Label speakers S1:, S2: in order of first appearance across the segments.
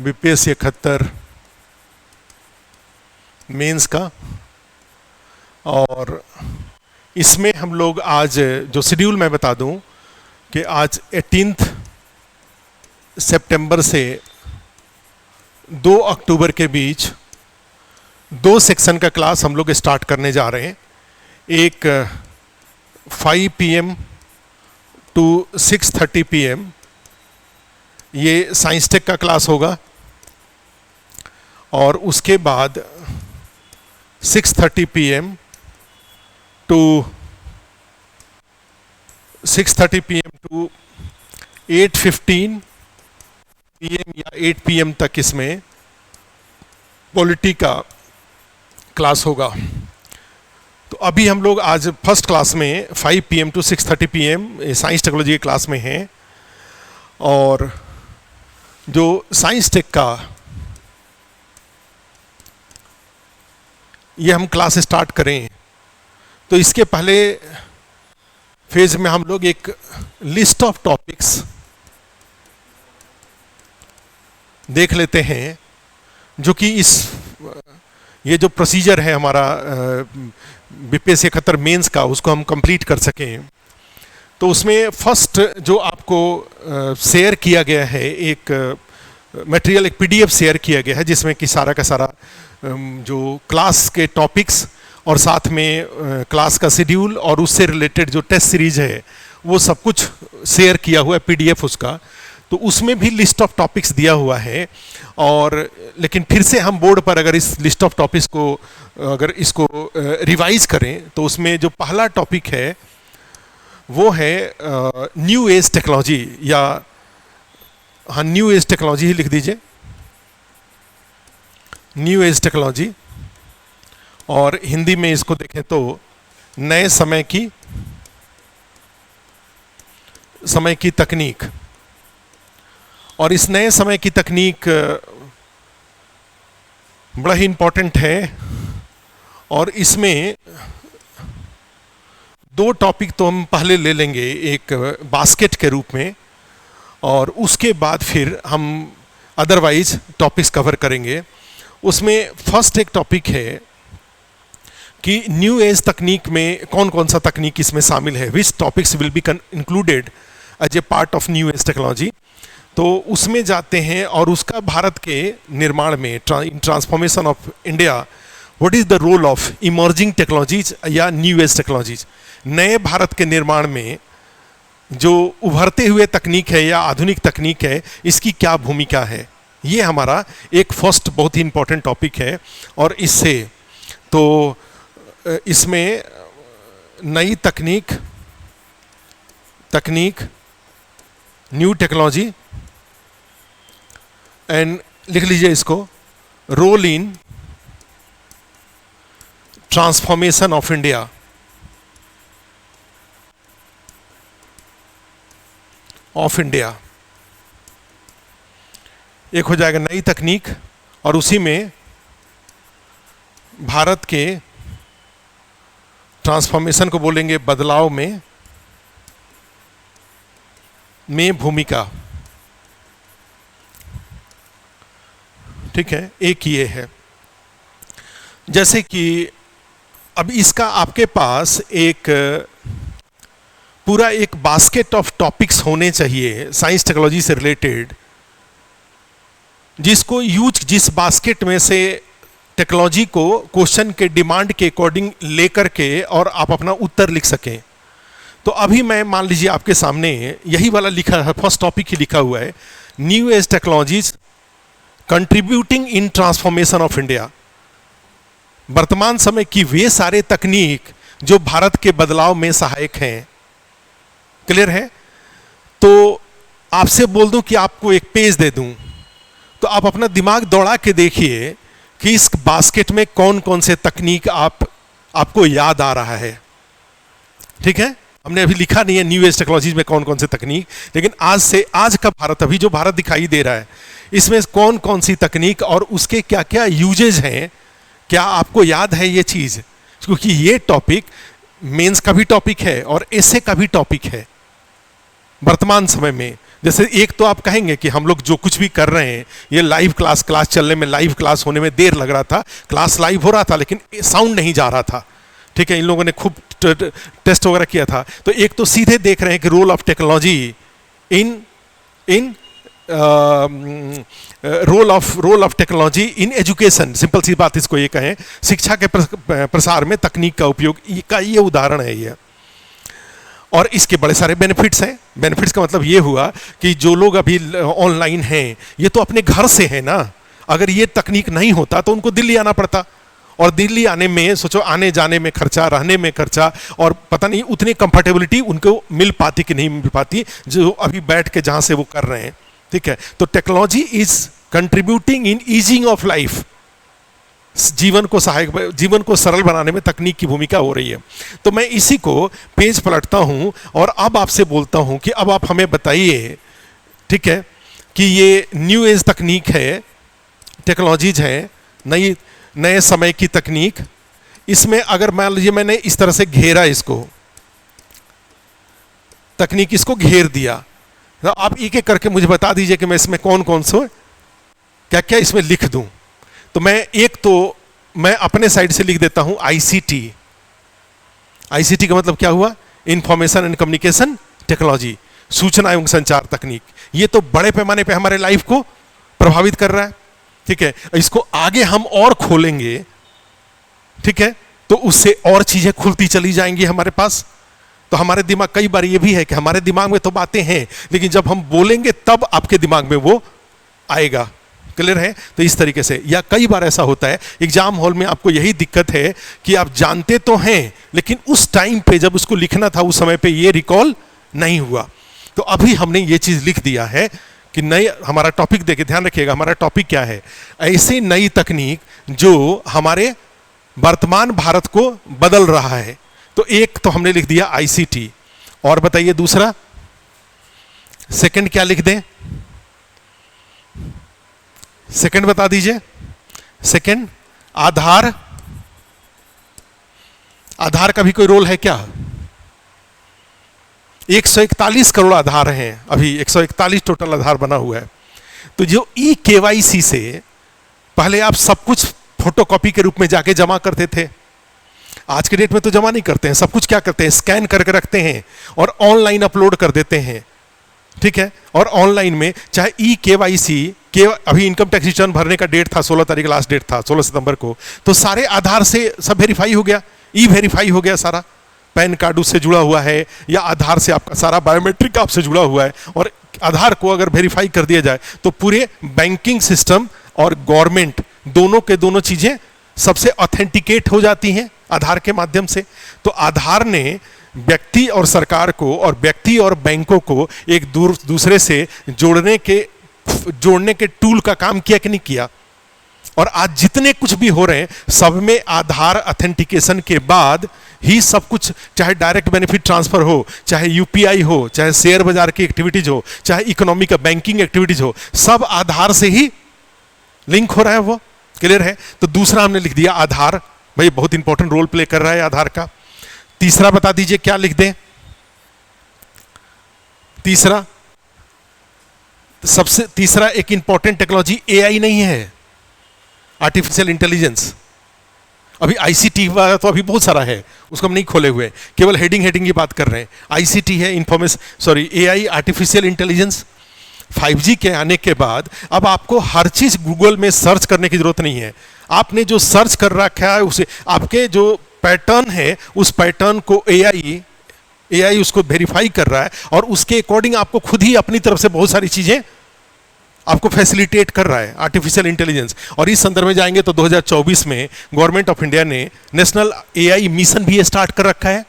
S1: BPSC 71 mains का। और इसमें हम लोग आज जो शेड्यूल मैं बता दूं कि आज 18 सितंबर से 2 अक्टूबर के बीच 2 सेक्शन का क्लास हम लोग स्टार्ट करने जा रहे हैं। एक 5 PM टू 6:30 PM ये साइंस टेक का क्लास होगा, और उसके बाद 6:30 PM टू 8:15 PM या 8 PM तक इसमें पॉलिटी का क्लास होगा। तो अभी हम लोग आज फर्स्ट क्लास में 5 PM to 6:30 PM science technology की क्लास में हैं। और जो साइंस टेक का ये हम क्लास स्टार्ट करें तो इसके पहले फेज में हम लोग एक लिस्ट ऑफ टॉपिक्स देख लेते हैं, जो कि ये जो प्रोसीजर है हमारा बीपीएससी 71 मेंस का, उसको हम कंप्लीट कर सकें। तो उसमें फर्स्ट जो आपको शेयर किया गया है, एक मटेरियल, एक पीडीएफ शेयर किया गया है, जिसमें कि सारा का सारा जो क्लास के टॉपिक्स और साथ में क्लास का शेड्यूल और उससे रिलेटेड जो टेस्ट सीरीज है वो सब कुछ शेयर किया हुआ है पीडीएफ उसका। तो उसमें भी लिस्ट ऑफ टॉपिक्स दिया हुआ है। और लेकिन फिर से हम बोर्ड पर अगर इस लिस्ट ऑफ टॉपिक्स को अगर इसको रिवाइज करें तो उसमें जो पहला टॉपिक है वो है न्यू एज टेक्नोलॉजी, या हाँ न्यू एज टेक्नोलॉजी ही लिख दीजिए, न्यू एज टेक्नोलॉजी। और हिंदी में इसको देखें तो नए समय की तकनीक। और इस नए समय की तकनीक बड़ा ही इंपॉर्टेंट है। और इसमें 2 टॉपिक तो हम पहले ले लेंगे एक बास्केट के रूप में, और उसके बाद फिर हम अदरवाइज टॉपिक्स कवर करेंगे। उसमें फर्स्ट एक टॉपिक है कि न्यू एज तकनीक में कौन कौन सा तकनीक इसमें शामिल है, which topics will be included as a part of new age technology. तो उसमें जाते हैं और उसका भारत के निर्माण में in transformation of India what is the role of emerging technologies या न्यू एज टेक्नोलॉजीज। नए भारत के निर्माण में जो उभरते हुए तकनीक है या आधुनिक तकनीक है, इसकी क्या भूमिका है, ये हमारा एक फर्स्ट बहुत ही इंपॉर्टेंट टॉपिक है। और इससे तो इसमें नई तकनीक न्यू टेक्नोलॉजी एंड लिख लीजिए इसको, role in transformation of India. एक हो जाएगा नई तकनीक, और उसी में भारत के ट्रांसफॉर्मेशन को बोलेंगे बदलाव में भूमिका। ठीक है, एक ये है। जैसे कि अब इसका आपके पास एक पूरा एक बास्केट ऑफ टॉपिक्स होने चाहिए साइंस टेक्नोलॉजी से रिलेटेड, जिस बास्केट में से टेक्नोलॉजी को क्वेश्चन के डिमांड के अकॉर्डिंग लेकर के और आप अपना उत्तर लिख सकें। तो अभी मैं मान लीजिए आपके सामने यही वाला लिखा है, फर्स्ट टॉपिक ही लिखा हुआ है, new age technologies contributing in transformation of India. वर्तमान समय की वे सारे तकनीक जो भारत के बदलाव में सहायक हैं। क्लियर है? तो आपसे बोल दूं कि आपको एक पेज दे दूं, तो आप अपना दिमाग दौड़ा के देखिए कि इस बास्केट में कौन कौन से तकनीक आपको याद आ रहा है। ठीक है, हमने अभी लिखा नहीं है न्यू एज टेक्नोलॉजीज में कौन कौन से तकनीक, लेकिन आज का भारत, अभी जो भारत दिखाई दे रहा है, इसमें कौन कौन सी तकनीक और उसके क्या क्या यूजेज हैं, क्या आपको याद है ये चीज? क्योंकि ये टॉपिक मेंस का भी टॉपिक है और एसे का भी टॉपिक है वर्तमान समय में। जैसे एक तो आप कहेंगे कि हम लोग जो कुछ भी कर रहे हैं, ये लाइव क्लास चलने में, लाइव क्लास होने में देर लग रहा था, क्लास लाइव हो रहा था लेकिन साउंड नहीं जा रहा था, ठीक है, इन लोगों ने खूब टेस्ट वगैरह किया था। तो एक तो सीधे देख रहे हैं कि role of technology in in role of technology in education, simple सी बात इसको ये कहें, शिक्षा के प्रसार में तकनीक का उपयोग का ये उदाहरण है ये। और इसके बड़े सारे बेनिफिट्स हैं। बेनिफिट्स का मतलब ये हुआ कि जो लोग अभी ऑनलाइन हैं, ये तो अपने घर से है ना, अगर ये तकनीक नहीं होता तो उनको दिल्ली आना पड़ता, और दिल्ली आने में सोचो, आने जाने में खर्चा, रहने में खर्चा, और पता नहीं उतनी कंफर्टेबिलिटी उनको मिल पाती कि नहीं मिल पाती जो अभी बैठ के जहां से वो कर रहे हैं, ठीक है। तो technology is contributing in easing of life, जीवन को सहायक, जीवन को सरल बनाने में तकनीक की भूमिका हो रही है। तो मैं इसी को पेज पलटता हूं और अब आपसे बोलता हूं कि अब आप हमें बताइए, ठीक है, कि ये न्यू एज तकनीक है, टेक्नोलॉजीज है, नए समय की तकनीक, इसमें अगर मान लीजिए मैंने इस तरह से घेरा इसको, तकनीक इसको घेर दिया, तो आप एक एक करके मुझे बता दीजिए कि मैं इसमें कौन कौन से क्या क्या इसमें लिख दूं। तो मैं अपने साइड से लिख देता हूं आईसीटी। आईसीटी का मतलब क्या हुआ? इंफॉर्मेशन एंड कम्युनिकेशन टेक्नोलॉजी, सूचना एवं संचार तकनीक। ये तो बड़े पैमाने पे हमारे लाइफ को प्रभावित कर रहा है, ठीक है। इसको आगे हम और खोलेंगे, ठीक है, तो उससे और चीजें खुलती चली जाएंगी हमारे पास। तो हमारे दिमाग, कई बार ये भी है कि हमारे दिमाग में तो बातें हैं लेकिन जब हम बोलेंगे तब आपके दिमाग में वो आएगा। क्लियर है? तो इस तरीके से, या कई बार ऐसा होता है एग्जाम हॉल में आपको यही दिक्कत है कि आप जानते तो हैं लेकिन उस टाइम पे जब उसको लिखना था उस समय पे ये रिकॉल नहीं हुआ। तो अभी हमने ये चीज लिख दिया है कि नई, हमारा टॉपिक देखिए, ध्यान रखिएगा हमारा टॉपिक क्या है। ऐसी नई तकनीक जो हमारे वर्तमान भारत को बदल रहा है। तो एक तो हमने लिख दिया आईसीटी, और बताइए दूसरा, सेकंड क्या लिख दें? सेकंड बता दीजिए। सेकंड आधार। आधार का भी कोई रोल है क्या? 141 करोड़ आधार हैं, अभी 141 टोटल आधार बना हुआ है। तो जो ई केवाईसी से पहले आप सब कुछ फोटोकॉपी के रूप में जाके जमा करते थे, आज के डेट में तो जमा नहीं करते हैं, सब कुछ क्या करते हैं, स्कैन करके रखते हैं और ऑनलाइन अपलोड कर देते हैं, ठीक है। और ऑनलाइन में चाहे ई केवाईसी के, अभी इनकम टैक्स रिटर्न भरने का डेट था 16 तारीख, लास्ट डेट था 16 सितंबर को, तो सारे आधार से सब वेरीफाई हो गया, ई वेरीफाई हो गया सारा, पैन कार्ड उससे जुड़ा हुआ है या आधार से आपका सारा बायोमेट्रिक आपसे जुड़ा हुआ है। और आधार को अगर वेरीफाई कर दिया जाए तो पूरे बैंकिंग सिस्टम और गवर्नमेंट दोनों के दोनों चीजें सबसे ऑथेंटिकेट हो जाती हैं आधार के माध्यम से। तो आधार ने व्यक्ति और सरकार को और व्यक्ति और बैंकों को एक दूसरे से जोड़ने के टूल का काम किया कि नहीं किया। और आज जितने कुछ भी हो रहे हैं सब में आधार ऑथेंटिकेशन के बाद ही सब कुछ, चाहे डायरेक्ट बेनिफिट ट्रांसफर हो, चाहे यूपीआई हो, चाहे शेयर बाजार की एक्टिविटीज हो, चाहे इकोनॉमी का बैंकिंग एक्टिविटीज हो, सब आधार से ही लिंक हो रहा है। वो क्लियर है? तो दूसरा हमने लिख दिया आधार, भाई बहुत इंपॉर्टेंट रोल प्ले कर रहा है आधार का। तीसरा बता दीजिए क्या लिख दें? तीसरा, सबसे तीसरा एक इंपॉर्टेंट टेक्नोलॉजी एआई नहीं है, आर्टिफिशियल इंटेलिजेंस। अभी आईसीटी वाला तो अभी बहुत सारा है, उसको हम नहीं खोले हुए, केवल हेडिंग की बात कर रहे हैं। आईसीटी है एआई, आर्टिफिशियल इंटेलिजेंस। 5G के आने के बाद अब आपको हर चीज गूगल में सर्च करने की जरूरत नहीं है। आपने जो सर्च कर रखा है उसे, आपके जो पैटर्न है उस पैटर्न को एआई उसको वेरीफाई कर रहा है और उसके अकॉर्डिंग आपको खुद ही अपनी तरफ से बहुत सारी चीजें आपको फैसिलिटेट कर रहा है आर्टिफिशियल इंटेलिजेंस। और इस संदर्भ में जाएंगे तो 2024 में गवर्नमेंट ऑफ इंडिया ने नेशनल एआई मिशन भी स्टार्ट कर रखा है,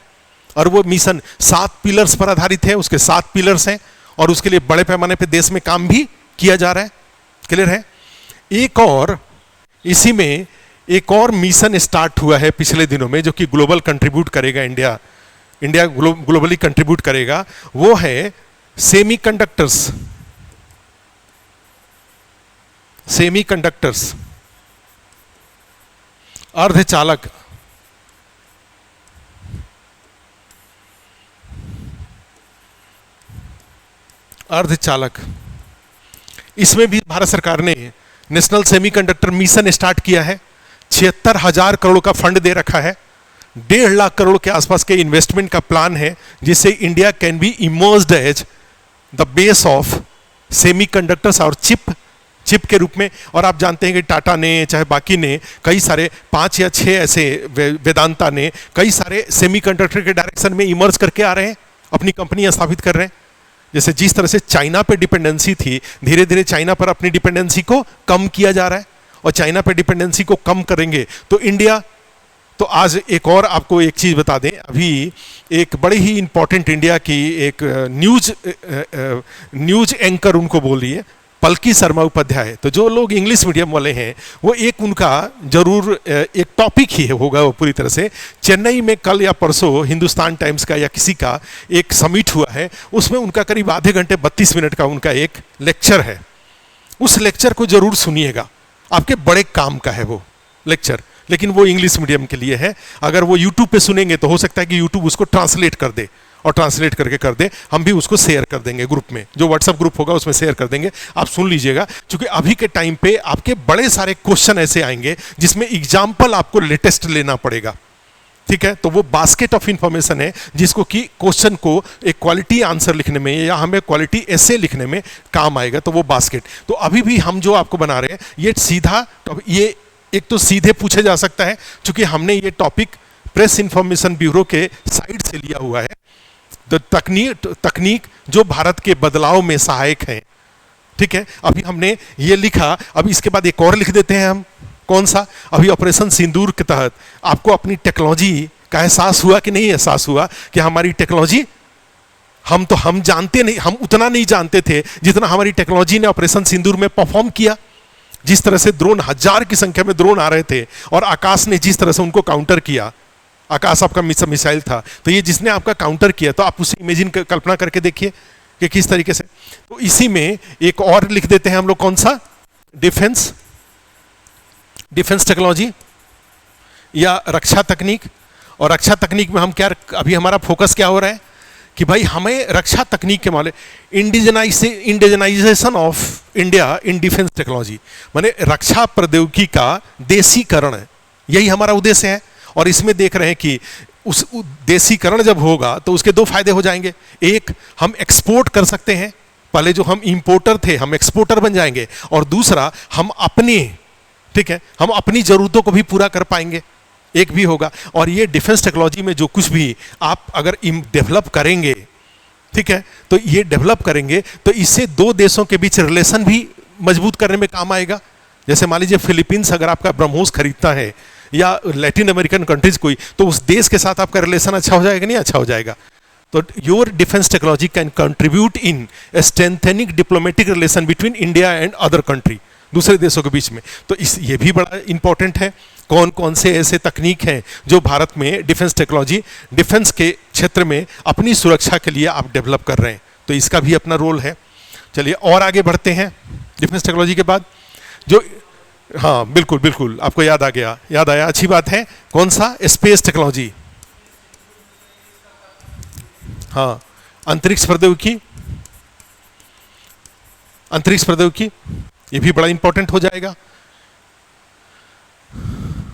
S1: और वो मिशन 7 पिलर्स पर आधारित है, उसके 7 पिलर्स हैं और उसके लिए बड़े पैमाने पे देश में काम भी किया जा रहा है। क्लियर है? एक और इसी में एक और मिशन स्टार्ट हुआ है पिछले दिनों में जो कि ग्लोबल कंट्रीब्यूट करेगा, इंडिया ग्लोबली कंट्रीब्यूट करेगा, वो है सेमीकंडक्टर्स, अर्धचालक। अर्धचालक, इसमें भी भारत सरकार ने नेशनल सेमीकंडक्टर मिशन स्टार्ट किया है। 76,000 करोड़ का फंड दे रखा है। 1.5 लाख करोड़ के आसपास के इन्वेस्टमेंट का प्लान है, जिससे India can be immersed as the base of semiconductors और चिप के रूप में। और आप जानते हैं कि टाटा ने चाहे बाकी ने कई सारे 5 या 6 ऐसे, वेदांता ने कई सारे सेमीकंडक्टर के डायरेक्शन में इमर्ज करके आ रहे हैं, अपनी कंपनियां स्थापित कर रहे हैं। जैसे जिस तरह से चाइना पे डिपेंडेंसी थी, धीरे धीरे चाइना पर अपनी डिपेंडेंसी को कम किया जा रहा है, और चाइना पे डिपेंडेंसी को कम करेंगे तो इंडिया। तो आज एक और आपको एक चीज बता दें, अभी एक बड़ी ही इंपॉर्टेंट इंडिया की एक न्यूज एंकर उनको बोल रही है, पलकी शर्मा उपाध्याय। तो जो लोग इंग्लिश मीडियम वाले हैं वो एक उनका जरूर एक टॉपिक ही होगा वो पूरी तरह से। चेन्नई में कल या परसों हिंदुस्तान टाइम्स का या किसी का एक समिट हुआ है, उसमें उनका करीब आधे घंटे 32 मिनट का उनका एक लेक्चर है। उस लेक्चर को जरूर सुनिएगा, आपके बड़े काम का है वो लेक्चर, लेकिन वो इंग्लिश मीडियम के लिए है। अगर वो यूट्यूब पे सुनेंगे तो हो सकता है कि यूट्यूब उसको ट्रांसलेट कर दे, और ट्रांसलेट करके कर दे, हम भी उसको शेयर कर देंगे ग्रुप में, जो व्हाट्सएप ग्रुप होगा उसमें शेयर कर देंगे, आप सुन लीजिएगा। क्योंकि अभी के टाइम पे आपके बड़े सारे क्वेश्चन ऐसे आएंगे जिसमें एग्जाम्पल आपको लेटेस्ट लेना पड़ेगा, ठीक है। तो वो बास्केट ऑफ इंफॉर्मेशन है जिसको कि क्वेश्चन को एक क्वालिटी आंसर लिखने में या हमें क्वालिटी ऐसे लिखने में काम आएगा, तो वो बास्केट। तो अभी भी हम जो आपको बना रहे हैं ये सीधा, ये एक तो सीधे पूछे जा सकता है, क्योंकि हमने ये टॉपिक प्रेस इंफॉर्मेशन ब्यूरो के साइड से लिया हुआ है। तो तकनीक जो भारत के बदलाव में सहायक है, ठीक है। अभी हमने ये लिखा, अब इसके बाद एक और लिख देते हैं हम, कौन सा? अभी ऑपरेशन सिंदूर के तहत आपको अपनी टेक्नोलॉजी का एहसास हुआ कि नहीं एहसास हुआ कि हमारी टेक्नोलॉजी, हम जानते नहीं, हम उतना नहीं जानते थे जितना हमारी टेक्नोलॉजी ने ऑपरेशन सिंदूर में परफॉर्म किया। जिस तरह से ड्रोन, 1000 की संख्या में ड्रोन आ रहे थे और आकाश ने जिस तरह से उनको काउंटर किया, आकाश आपका मिसाइल था, तो ये जिसने आपका काउंटर किया, तो आप उसे इमेजिन कल्पना करके देखिए कि किस तरीके से। तो इसी में एक और लिख देते हैं हम लोग, कौन सा? डिफेंस टेक्नोलॉजी या रक्षा तकनीक। और रक्षा तकनीक में हम क्या, अभी हमारा फोकस क्या हो रहा है कि भाई हमें रक्षा तकनीक के मामले, indigenisation of India in defence technology, माने रक्षा प्रौद्योगिकी का देसीकरण, यही हमारा उद्देश्य है। और इसमें देख रहे हैं कि उस देसीकरण जब होगा तो उसके 2 फायदे हो जाएंगे। एक, हम एक्सपोर्ट कर सकते हैं, पहले जो हम इंपोर्टर थे हम एक्सपोर्टर बन जाएंगे, और दूसरा हम अपनी, ठीक है, हम अपनी जरूरतों को भी पूरा कर पाएंगे, एक भी होगा। और ये डिफेंस टेक्नोलॉजी में जो कुछ भी आप अगर डेवलप करेंगे, ठीक है, तो ये डेवलप करेंगे तो इससे 2 देशों के बीच रिलेशन भी मजबूत करने में काम आएगा। जैसे मान लीजिए फिलीपींस अगर आपका ब्रह्मोस खरीदता है या लैटिन अमेरिकन कंट्रीज कोई, तो उस देश के साथ आपका रिलेशन अच्छा हो जाएगा, नहीं अच्छा हो जाएगा। तो your defence technology can contribute in strengthening diplomatic relation between India and other country, दूसरे देशों के बीच में। तो ये भी बड़ा इंपॉर्टेंट है। कौन कौन से ऐसे तकनीक हैं जो भारत में डिफेंस टेक्नोलॉजी, डिफेंस के क्षेत्र में अपनी सुरक्षा के लिए आप डेवलप कर रहे हैं, तो इसका भी अपना रोल है। चलिए और आगे बढ़ते हैं। डिफेंस टेक्नोलॉजी के बाद जो, हाँ बिल्कुल बिल्कुल आपको याद आया, अच्छी बात है। कौन सा? स्पेस टेक्नोलॉजी, हाँ, अंतरिक्ष प्रौद्योगिकी, ये भी बड़ा इंपॉर्टेंट हो जाएगा।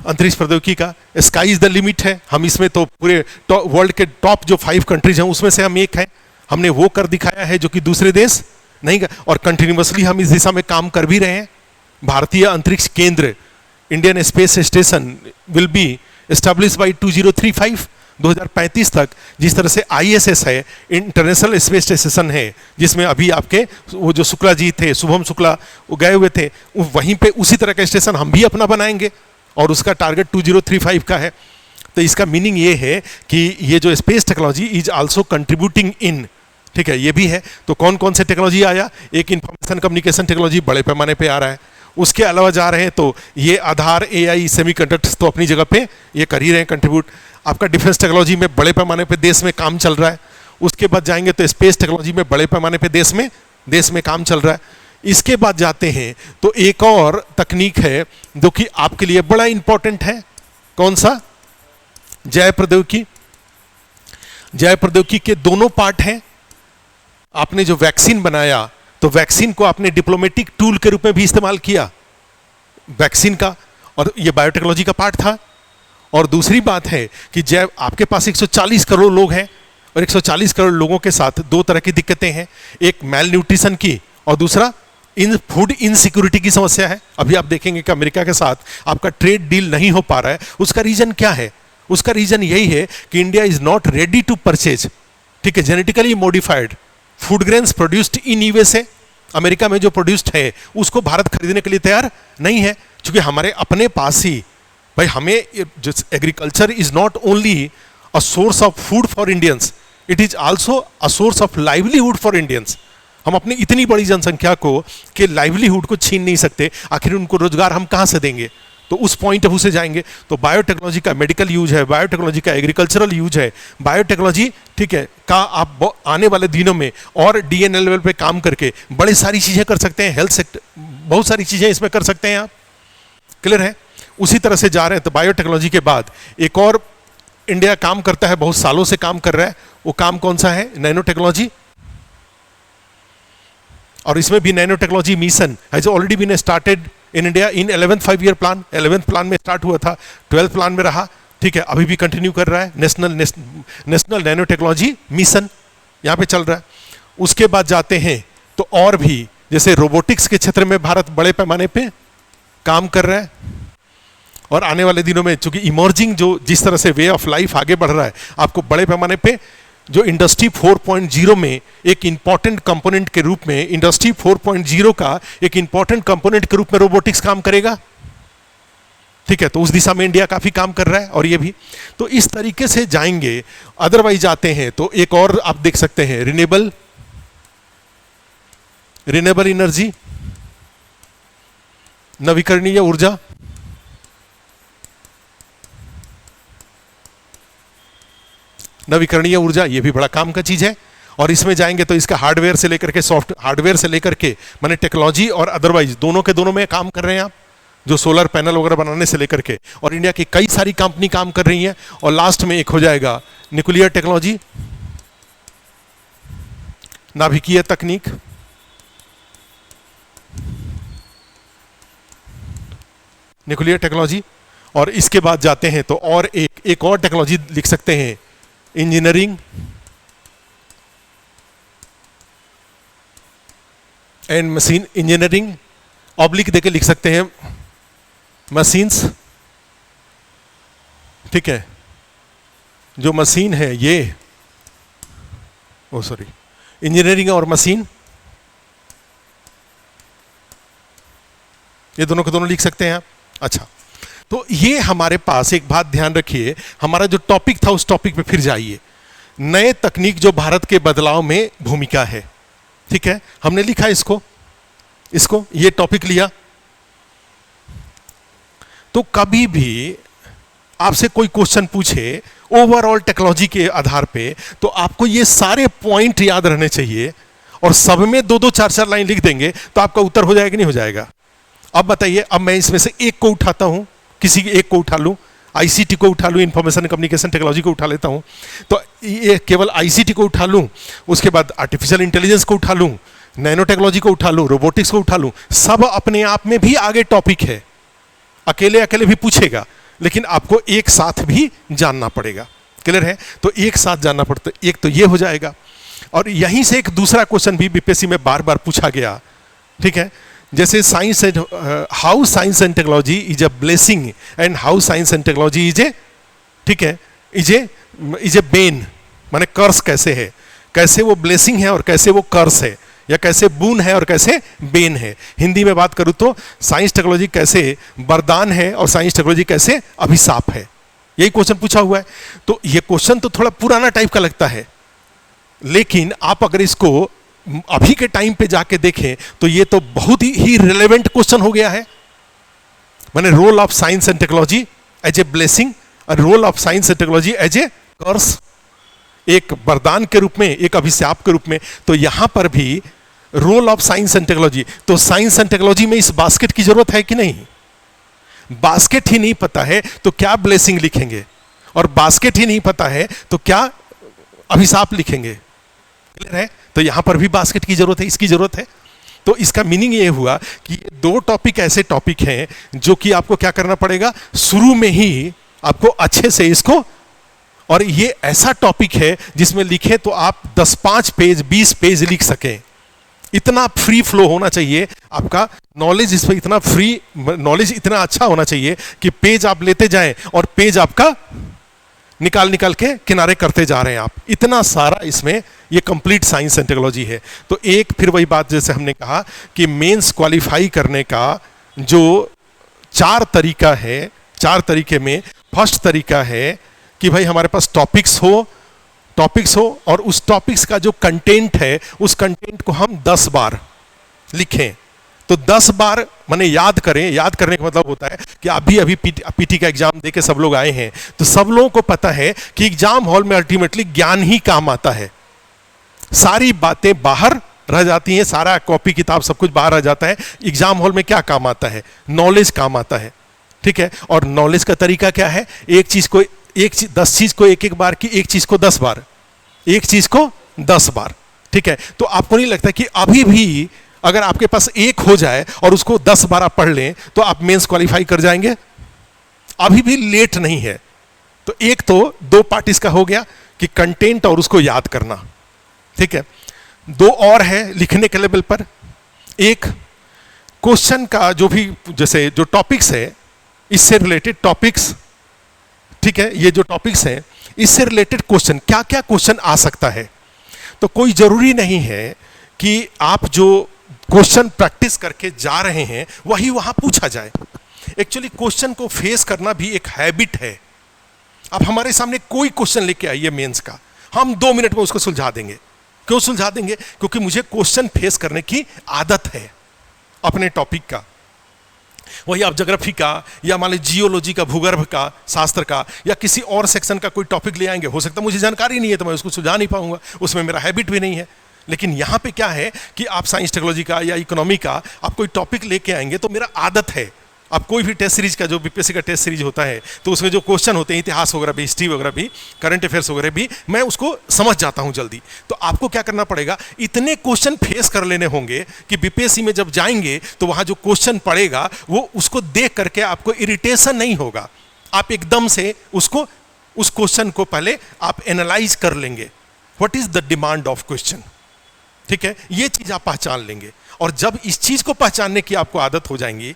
S1: अंतरिक्ष प्रौद्योगिकी का स्काई इज द लिमिट है। हम इसमें तो पूरे वर्ल्ड के टॉप जो 5 कंट्रीज हैं उसमें से हम एक हैं, हमने वो कर दिखाया है जो कि दूसरे देश नहीं कर, और कंटिन्यूअसली हम इस दिशा में काम कर भी रहे हैं। भारतीय अंतरिक्ष केंद्र, Indian space station will be establish by 2035 तक। जिस तरह से ISS है, इंटरनेशनल स्पेस स्टेशन है, जिसमें अभी आपके वो जो शुक्ला जी थे, शुभम शुक्ला, वो गए हुए थे, वहीं पे उसी तरह का स्टेशन हम भी अपना बनाएंगे, और उसका टारगेट 2035 का है। तो इसका मीनिंग ये है कि ये जो space technology is also contributing इन, ठीक है, ये भी है। तो कौन कौन से टेक्नोलॉजी आया? एक इंफॉर्मेशन कम्युनिकेशन टेक्नोलॉजी बड़े पैमाने पे आ रहा है, उसके अलावा जा रहे हैं तो ये आधार, AI, सेमीकंडक्टर्स तो अपनी जगह पे ये कर ही रहे हैं कंट्रीब्यूट। आपका डिफेंस टेक्नोलॉजी में बड़े पैमाने पे देश में काम चल रहा है। उसके बाद जाएंगे तो स्पेस टेक्नोलॉजी में बड़े पैमाने पे देश में काम चल रहा है। इसके बाद जाते हैं तो एक और तकनीक है जो कि आपके लिए बड़ा इंपॉर्टेंट है। कौन सा? जैव प्रौद्योगिकी। जैव प्रौद्योगिकी के दोनों पार्ट हैं, आपने जो वैक्सीन बनाया, तो वैक्सीन को आपने डिप्लोमेटिक टूल के रूप में भी इस्तेमाल किया वैक्सीन का, और ये बायोटेक्नोलॉजी का पार्ट था। और दूसरी बात है कि जब आपके पास 140 करोड़ लोग हैं और 140 करोड़ लोगों के साथ दो तरह की दिक्कतें हैं, एक मेल न्यूट्रिशन की और दूसरा इन फूड इनसिक्योरिटी की समस्या है। अभी आप देखेंगे कि अमेरिका के साथ आपका ट्रेड डील नहीं हो पा रहा है। उसका रीजन क्या है? उसका रीजन यही है कि India is not ready to purchase, ठीक है, genetically modified food grains produced in USA. America में जो प्रोड्यूस्ड है उसको भारत खरीदने के लिए तैयार नहीं है, क्योंकि हमारे अपने पास ही भाई हमें जो agriculture is not only a source of food for Indians, it is also a source of livelihood for Indians. हम अपनी इतनी बड़ी जनसंख्या को के लाइवलीहुड को छीन नहीं सकते, आखिर उनको रोजगार हम कहां से देंगे? तो उस पॉइंट ऑफ व्यू से जाएंगे तो बायोटेक्नोलॉजी का मेडिकल यूज है, बायोटेक्नोलॉजी का एग्रीकल्चरल यूज है, बायोटेक्नोलॉजी, ठीक है, का आप आने वाले दिनों में और डीएनए लेवल पे काम करके बड़ी सारी चीजें कर सकते हैं। हेल्थ सेक्टर, बहुत सारी चीजें इसमें कर सकते हैं आप। क्लियर है? उसी तरह से जा रहे हैं। तो बायोटेक्नोलॉजी के बाद एक और इंडिया काम करता है, बहुत सालों से काम कर रहा है, वो काम कौन सा है? Nano technology. और इसमें भी nano technology mission has already been started in India in 11th 5-year plan. 11th plan में स्टार्ट हुआ था, 12th प्लान में रहा, ठीक है, अभी भी कंटिन्यू कर रहा है। नेशनल नैनो टेक्नोलॉजी मिशन यहाँ पे चल रहा है। उसके बाद जाते हैं तो और भी, जैसे रोबोटिक्स के क्षेत्र में भारत बड़े पैमाने पे काम कर रहा है। और आने वाले दिनों में चूंकि इमर्जिंग जो जिस तरह से वे ऑफ लाइफ आगे बढ़ रहा है, आपको बड़े पैमाने पे जो इंडस्ट्री 4.0 में एक इंपॉर्टेंट कंपोनेंट के रूप में, इंडस्ट्री 4.0 का एक इंपॉर्टेंट कंपोनेंट के रूप में रोबोटिक्स काम करेगा, ठीक है। तो उस दिशा में इंडिया काफी काम कर रहा है, और ये भी। तो इस तरीके से जाएंगे। अदरवाइज आते हैं तो एक और आप देख सकते हैं, रिन्यूएबल एनर्जी, नवीकरणीय ऊर्जा, नवीकरणीय ऊर्जा, ये भी बड़ा काम का चीज है। और इसमें जाएंगे तो इसका हार्डवेयर से लेकर के सॉफ्ट हार्डवेयर से लेकर के माने टेक्नोलॉजी और अदरवाइज दोनों के दोनों में काम कर रहे हैं आप, जो सोलर पैनल वगैरह बनाने से लेकर के। और इंडिया की कई सारी कंपनी काम कर रही हैं। और लास्ट में एक हो जाएगा न्यूक्लियर टेक्नोलॉजी, नाभिकीय तकनीक, न्यूक्लियर टेक्नोलॉजी। और इसके बाद जाते हैं तो और एक और टेक्नोलॉजी लिख सकते हैं, engineering and machine, engineering oblique देके लिख सकते हैं, मशीन्स, ठीक है। जो मशीन है ये, ओ सॉरी, इंजीनियरिंग और मशीन, ये दोनों के दोनों लिख सकते हैं आप। अच्छा, तो ये हमारे पास एक बात ध्यान रखिए, हमारा जो टॉपिक था उस टॉपिक पे फिर जाइए। नए तकनीक जो भारत के बदलाव में भूमिका है, ठीक है, हमने लिखा इसको ये टॉपिक लिया। तो कभी भी आपसे कोई क्वेश्चन पूछे ओवरऑल टेक्नोलॉजी के आधार पे, तो आपको ये सारे पॉइंट याद रहने चाहिए, और सब में 2-2, 4-4 लाइन लिख देंगे तो आपका उत्तर हो जाएगा कि नहीं हो जाएगा। अब बताइए, अब मैं इसमें से एक को उठाता हूं, किसी एक को उठा लूं, आईसीटी को उठा लूं, इंफॉर्मेशन कम्युनिकेशन टेक्नोलॉजी को उठा लेता हूं, तो ये केवल आईसीटी को उठा लूं, उसके बाद आर्टिफिशियल इंटेलिजेंस को उठा लूं, नैनो टेक्नोलॉजी को उठा लूं, रोबोटिक्स को उठा लूं, सब अपने आप में भी आगे टॉपिक है, अकेले अकेले भी पूछेगा, लेकिन आपको एक साथ भी जानना पड़ेगा। क्लियर है? तो एक साथ जानना पड़ता, एक तो ये हो जाएगा। और यहीं से एक दूसरा क्वेश्चन भी बीपीएससी में बार बार पूछा गया, ठीक है, जैसे science and how science and technology is a blessing and how science and technology is a, ठीक है, इज ए बेन, माने कर्स कैसे है, कैसे वो ब्लेसिंग है और कैसे वो कर्स है, या कैसे बून है और कैसे बेन है। हिंदी में बात करूं तो साइंस टेक्नोलॉजी कैसे वरदान है और साइंस टेक्नोलॉजी कैसे अभिशाप है, यही क्वेश्चन पूछा हुआ है। तो ये क्वेश्चन तो थोड़ा पुराना टाइप का लगता है, लेकिन आप अगर इसको अभी के टाइम पे जाके देखें तो ये तो बहुत ही रिलेवेंट क्वेश्चन हो गया है। माने role of science and technology as a blessing और role of science and technology as a curse, एक वरदान के रूप में, एक अभिशाप के रूप में। तो यहां पर भी role of science and technology, तो साइंस एंड टेक्नोलॉजी में इस बास्केट की जरूरत है कि नहीं? बास्केट ही नहीं पता है तो क्या ब्लेसिंग लिखेंगे, और बास्केट ही नहीं पता है तो क्या अभिशाप लिखेंगे? क्लियर है? तो यहां पर भी बास्केट की जरूरत है, इसकी जरूरत है। तो इसका मीनिंग ये हुआ कि ये दो टॉपिक ऐसे टॉपिक हैं जो कि आपको क्या करना पड़ेगा, शुरू में ही आपको अच्छे से इसको, और ये ऐसा टॉपिक है जिसमें लिखे तो आप 10-5 पेज 20 पेज लिख सकें। इतना फ्री फ्लो होना चाहिए आपका नॉलेज, इस पर इतना फ्री नॉलेज, इतना अच्छा होना चाहिए कि पेज आप लेते जाएं और पेज आपका निकाल निकाल के किनारे करते जा रहे हैं आप। इतना सारा इसमें ये कंप्लीट साइंस एंड टेक्नोलॉजी है। तो एक फिर वही बात जैसे हमने कहा कि मेंस क्वालिफाई करने का जो 4 तरीका है, 4 तरीके में फर्स्ट तरीका है कि भाई हमारे पास टॉपिक्स हो और उस टॉपिक्स का जो कंटेंट है उस कंटेंट को हम 10 बार लिखें। तो 10 बार माने याद करें। याद करने का मतलब होता है कि अभी पीटी का एग्जाम देके सब लोग आए हैं, तो सब लोगों को पता है कि एग्जाम हॉल में अल्टीमेटली ज्ञान ही काम आता है। सारी बातें बाहर रह जाती हैं, सारा कॉपी किताब सब कुछ बाहर रह जाता है। एग्जाम हॉल में क्या काम आता है? नॉलेज काम आता है। ठीक है? और नॉलेज का तरीका क्या है? 10 चीज को एक बार की, एक चीज को 10 बार, एक चीज को 10 बार। ठीक है? तो आपको नहीं लगता कि अभी भी अगर आपके पास एक हो जाए और उसको 10 बार आप पढ़ लें तो आप मेंस क्वालिफाई कर जाएंगे? अभी भी लेट नहीं है। तो एक तो 2 पार्ट इसका हो गया कि कंटेंट और उसको याद करना। ठीक है? 2 और है लिखने के लेवल पर। एक क्वेश्चन का जो भी, जैसे जो टॉपिक्स है इससे रिलेटेड टॉपिक्स, ठीक है, ये जो टॉपिक्स हैं इससे रिलेटेड क्वेश्चन, क्या क्या क्वेश्चन आ सकता है। तो कोई जरूरी नहीं है कि आप जो क्वेश्चन प्रैक्टिस करके जा रहे हैं वही वहां पूछा जाए। एक्चुअली क्वेश्चन को फेस करना भी एक हैबिट है। आप हमारे सामने कोई क्वेश्चन लेके आइए मेंस का, हम 2 मिनट में उसको सुलझा देंगे। क्यों सुलझा देंगे? क्योंकि मुझे क्वेश्चन फेस करने की आदत है अपने टॉपिक का। वही आप ज्योग्राफी का या मान लीजिए जियोलॉजी का, भूगर्भ का शास्त्र का, या किसी और सेक्शन का कोई टॉपिक ले आएंगे, हो सकता है मुझे जानकारी नहीं है तो मैं उसको सुलझा नहीं पाऊंगा, उसमें मेरा हैबिट भी नहीं है। लेकिन यहाँ पे क्या है कि आप साइंस टेक्नोलॉजी का या इकोनॉमी का आप कोई टॉपिक लेके आएंगे तो मेरा आदत है। आप कोई भी टेस्ट सीरीज का, जो बीपीएससी का टेस्ट सीरीज होता है, तो उसमें जो क्वेश्चन होते हैं इतिहास वगैरह भी, हिस्ट्री वगैरह भी, करंट अफेयर्स वगैरह भी, मैं उसको समझ जाता हूं जल्दी। तो आपको क्या करना पड़ेगा, इतने क्वेश्चन फेस कर लेने होंगे कि बीपीएससी में जब जाएंगे तो वहां जो क्वेश्चन पड़ेगा वो उसको देख करके आपको इरिटेशन नहीं होगा। आप एकदम से उसको, उस क्वेश्चन को पहले आप एनालाइज कर लेंगे, what is the demand of question. ठीक है? ये चीज आप पहचान लेंगे। और जब इस चीज को पहचानने की आपको आदत हो जाएंगी,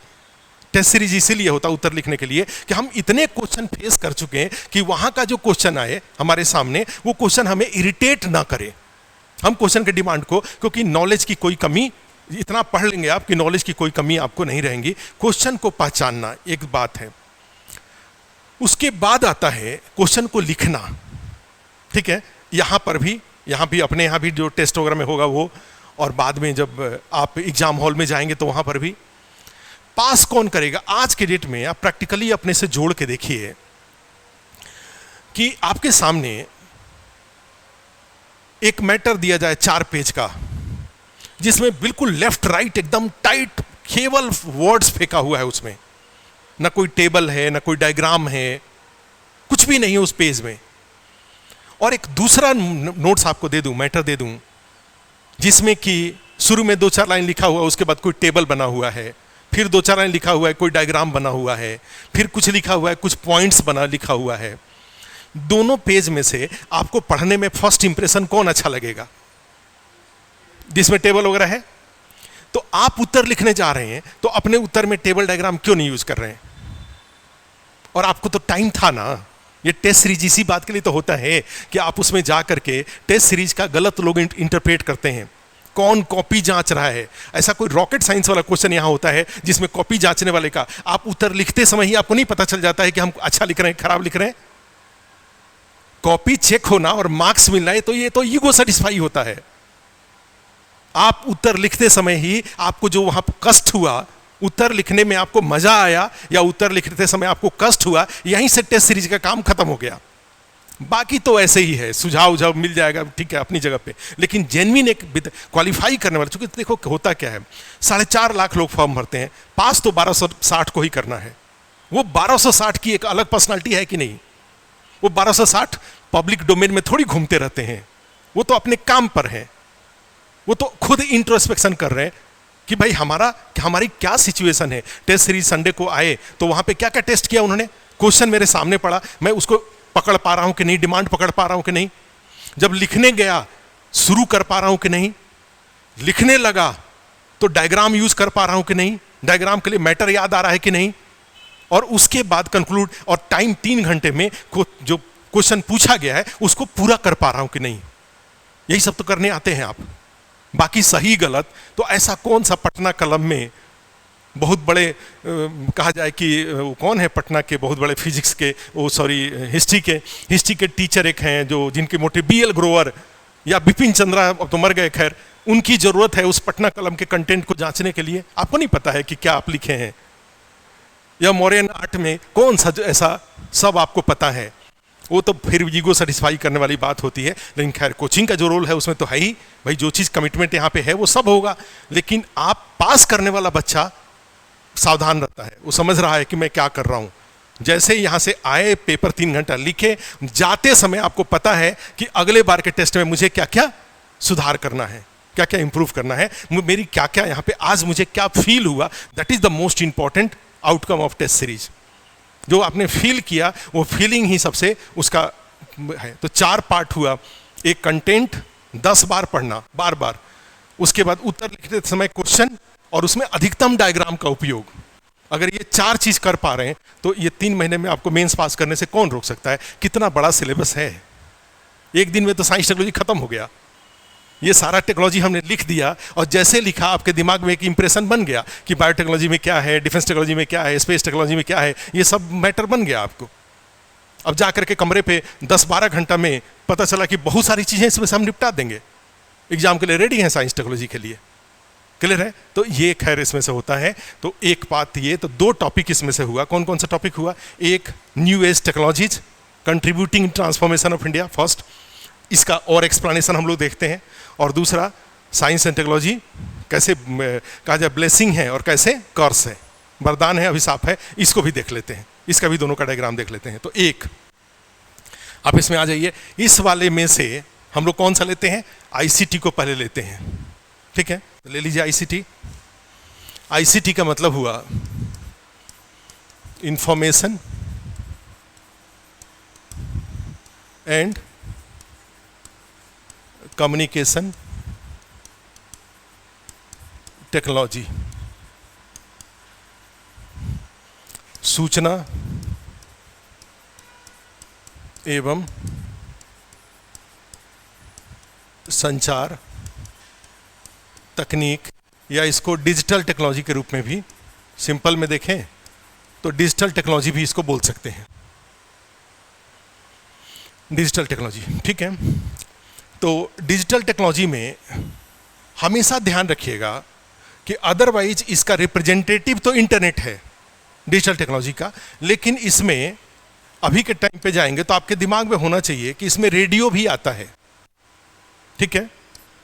S1: टेस्ट सीरीज इसीलिए होता है उत्तर लिखने के लिए कि हम इतने क्वेश्चन फेस कर चुके हैं कि वहां का जो क्वेश्चन आए हमारे सामने वो क्वेश्चन हमें इरिटेट ना करे। हम क्वेश्चन के डिमांड को, क्योंकि नॉलेज की कोई कमी, इतना पढ़ लेंगे आप कि नॉलेज की कोई कमी आपको नहीं रहेंगी। क्वेश्चन को पहचानना एक बात है। उसके बाद आता है क्वेश्चन को लिखना। ठीक है? यहाँ भी अपने यहाँ भी जो टेस्ट वगैरह में होगा वो, और बाद में जब आप एग्जाम हॉल में जाएंगे तो वहां पर भी। पास कौन करेगा? आज के डेट में आप प्रैक्टिकली अपने से जोड़ के देखिए कि आपके सामने एक मैटर दिया जाए 4 पेज का, जिसमें बिल्कुल लेफ्ट राइट एकदम टाइट केवल वर्ड्स फेंका हुआ है, उसमें ना कोई टेबल है, ना कोई डायग्राम है, कुछ भी नहीं है उस पेज में। और एक दूसरा नोट्स आपको दे दूं, मैटर दे दूं, जिसमें कि शुरू में 2-4 लाइन लिखा हुआ है, उसके बाद कोई टेबल बना हुआ है, फिर 2-4 लाइन लिखा हुआ है, कोई डायग्राम बना हुआ है, फिर कुछ लिखा हुआ है, कुछ पॉइंट्स बना लिखा हुआ है। दोनों पेज में से आपको पढ़ने में फर्स्ट इंप्रेशन कौन अच्छा लगेगा? जिसमें टेबल वगैरह है। तो आप उत्तर लिखने जा रहे हैं तो अपने उत्तर में टेबल डायग्राम क्यों नहीं यूज कर रहे हैं? और आपको तो टाइम था ना। ये टेस्ट सीरीज इसी बात के लिए तो होता है कि आप उसमें जा करके टेस्ट सीरीज का गलत लोग इंटरप्रेट करते हैं। कौन कॉपी जांच रहा है? ऐसा कोई रॉकेट साइंस वाला क्वेश्चन यहां होता है जिसमें कॉपी जांचने वाले का आप उत्तर लिखते समय ही आपको नहीं पता चल जाता है कि हम अच्छा लिख रहे हैं, खराब लिख रहे हैं। कॉपी चेक होना और मार्क्स मिलना है तो ये तो ईगो सेटिस्फाई होता है। आप उत्तर लिखते समय ही आपको जो वहां कष्ट हुआ, उत्तर लिखने में आपको मजा आया या उत्तर लिखते समय आपको कष्ट हुआ, यहीं से टेस्ट सीरीज का काम खत्म हो गया। बाकी तो ऐसे ही है, सुझाव उझाव मिल जाएगा, ठीक है, अपनी जगह पे। लेकिन जेन्युइन एक क्वालिफाई करने वाले, चूंकि देखो होता क्या है, 4.5 लाख लोग फॉर्म भरते हैं, पास तो 1260 को ही करना है। वो 1260 की एक अलग पर्सनालिटी है कि नहीं? वो 1260 पब्लिक डोमेन में थोड़ी घूमते रहते हैं। वो तो अपने काम पर है, वो तो खुद इंट्रोस्पेक्शन कर रहे हैं कि भाई हमारी क्या सिचुएशन है। टेस्ट सीरीज संडे को आए तो वहां पे क्या क्या टेस्ट किया उन्होंने, क्वेश्चन मेरे सामने पड़ा, मैं उसको पकड़ पा रहा हूं कि नहीं, डिमांड पकड़ पा रहा हूं कि नहीं, जब लिखने गया शुरू कर पा रहा हूं कि नहीं, लिखने लगा तो डायग्राम यूज कर पा रहा हूं कि नहीं, डायग्राम के लिए मैटर याद आ रहा है कि नहीं, और उसके बाद कंक्लूड, और टाइम 3 घंटे में जो क्वेश्चन पूछा गया है उसको पूरा कर पा रहा हूं कि नहीं। यही सब तो करने आते हैं आप, बाकी सही गलत तो ऐसा कौन सा पटना कलम में बहुत बड़े कहा जाए कि वो कौन है पटना के बहुत बड़े फिजिक्स के, वो सॉरी हिस्ट्री के टीचर एक हैं जो जिनके मोटे BL ग्रोवर या बिपिन चंद्रा, अब तो मर गए खैर, उनकी जरूरत है उस पटना कलम के कंटेंट को जांचने के लिए। आपको नहीं पता है कि क्या आप लिखे हैं, या मॉडर्न आर्ट में कौन सा ऐसा, सब आपको पता है। वो तो फिर ईगो सेटिस्फाई करने वाली बात होती है, लेकिन खैर कोचिंग का जो रोल है उसमें तो है ही भाई, जो चीज़ कमिटमेंट यहाँ पे है वो सब होगा। लेकिन आप पास करने वाला बच्चा सावधान रहता है, वो समझ रहा है कि मैं क्या कर रहा हूँ। जैसे यहाँ से आए, पेपर 3 घंटा लिखे, जाते समय आपको पता है कि अगले बार के टेस्ट में मुझे क्या क्या सुधार करना है, क्या क्या इंप्रूव करना है, मेरी क्या क्या यहाँ पे आज मुझे क्या फील हुआ। That is the most important outcome of test series. जो आपने फील किया वो फीलिंग ही सबसे उसका है। तो 4 पार्ट हुआ, एक कंटेंट 10 बार पढ़ना बार बार, उसके बाद उत्तर लिखते समय क्वेश्चन, और उसमें अधिकतम डायग्राम का उपयोग। अगर ये 4 चीज कर पा रहे हैं तो ये 3 महीने में आपको मेंस पास करने से कौन रोक सकता है। कितना बड़ा सिलेबस है, एक दिन में तो साइंस टेक्नोलॉजी खत्म हो गया। ये सारा टेक्नोलॉजी हमने लिख दिया, और जैसे लिखा आपके दिमाग में एक इंप्रेशन बन गया कि बायोटेक्नोलॉजी में क्या है, डिफेंस टेक्नोलॉजी में क्या है, स्पेस टेक्नोलॉजी में क्या है, ये सब मैटर बन गया आपको। अब जा करके कमरे पे 10-12 घंटा में पता चला कि बहुत सारी चीजें इसमें से हम निपटा देंगे, एग्जाम के लिए रेडी हैं साइंस टेक्नोलॉजी के लिए। क्लियर है? तो ये खैर इसमें से होता है। तो एक बात ये, तो 2 टॉपिक इसमें से हुआ। कौन कौन सा टॉपिक हुआ? एक new age technologies contributing transformation of India, first, इसका और एक्सप्लेनेशन हम लोग देखते हैं। और दूसरा साइंस एंड टेक्नोलॉजी कैसे कहा जाए ब्लेसिंग है और कैसे कर्स है, वरदान है अभिशाप है, इसको भी देख लेते हैं, इसका भी दोनों का डायग्राम देख लेते हैं। तो एक आप इसमें आ जाइए, इस वाले में से हम लोग कौन सा लेते हैं? आईसीटी को पहले लेते हैं, ठीक है? तो ले लीजिए आईसीटी। आईसीटी का मतलब हुआ इंफॉर्मेशन एंड कम्युनिकेशन टेक्नोलॉजी, सूचना एवं संचार तकनीक, या इसको डिजिटल टेक्नोलॉजी के रूप में भी सिंपल में देखें तो डिजिटल टेक्नोलॉजी भी इसको बोल सकते हैं, डिजिटल टेक्नोलॉजी, ठीक है? तो डिजिटल टेक्नोलॉजी में हमेशा ध्यान रखिएगा कि अदरवाइज इसका रिप्रेजेंटेटिव तो इंटरनेट है डिजिटल टेक्नोलॉजी का, लेकिन इसमें अभी के टाइम पे जाएंगे तो आपके दिमाग में होना चाहिए कि इसमें रेडियो भी आता है, ठीक है?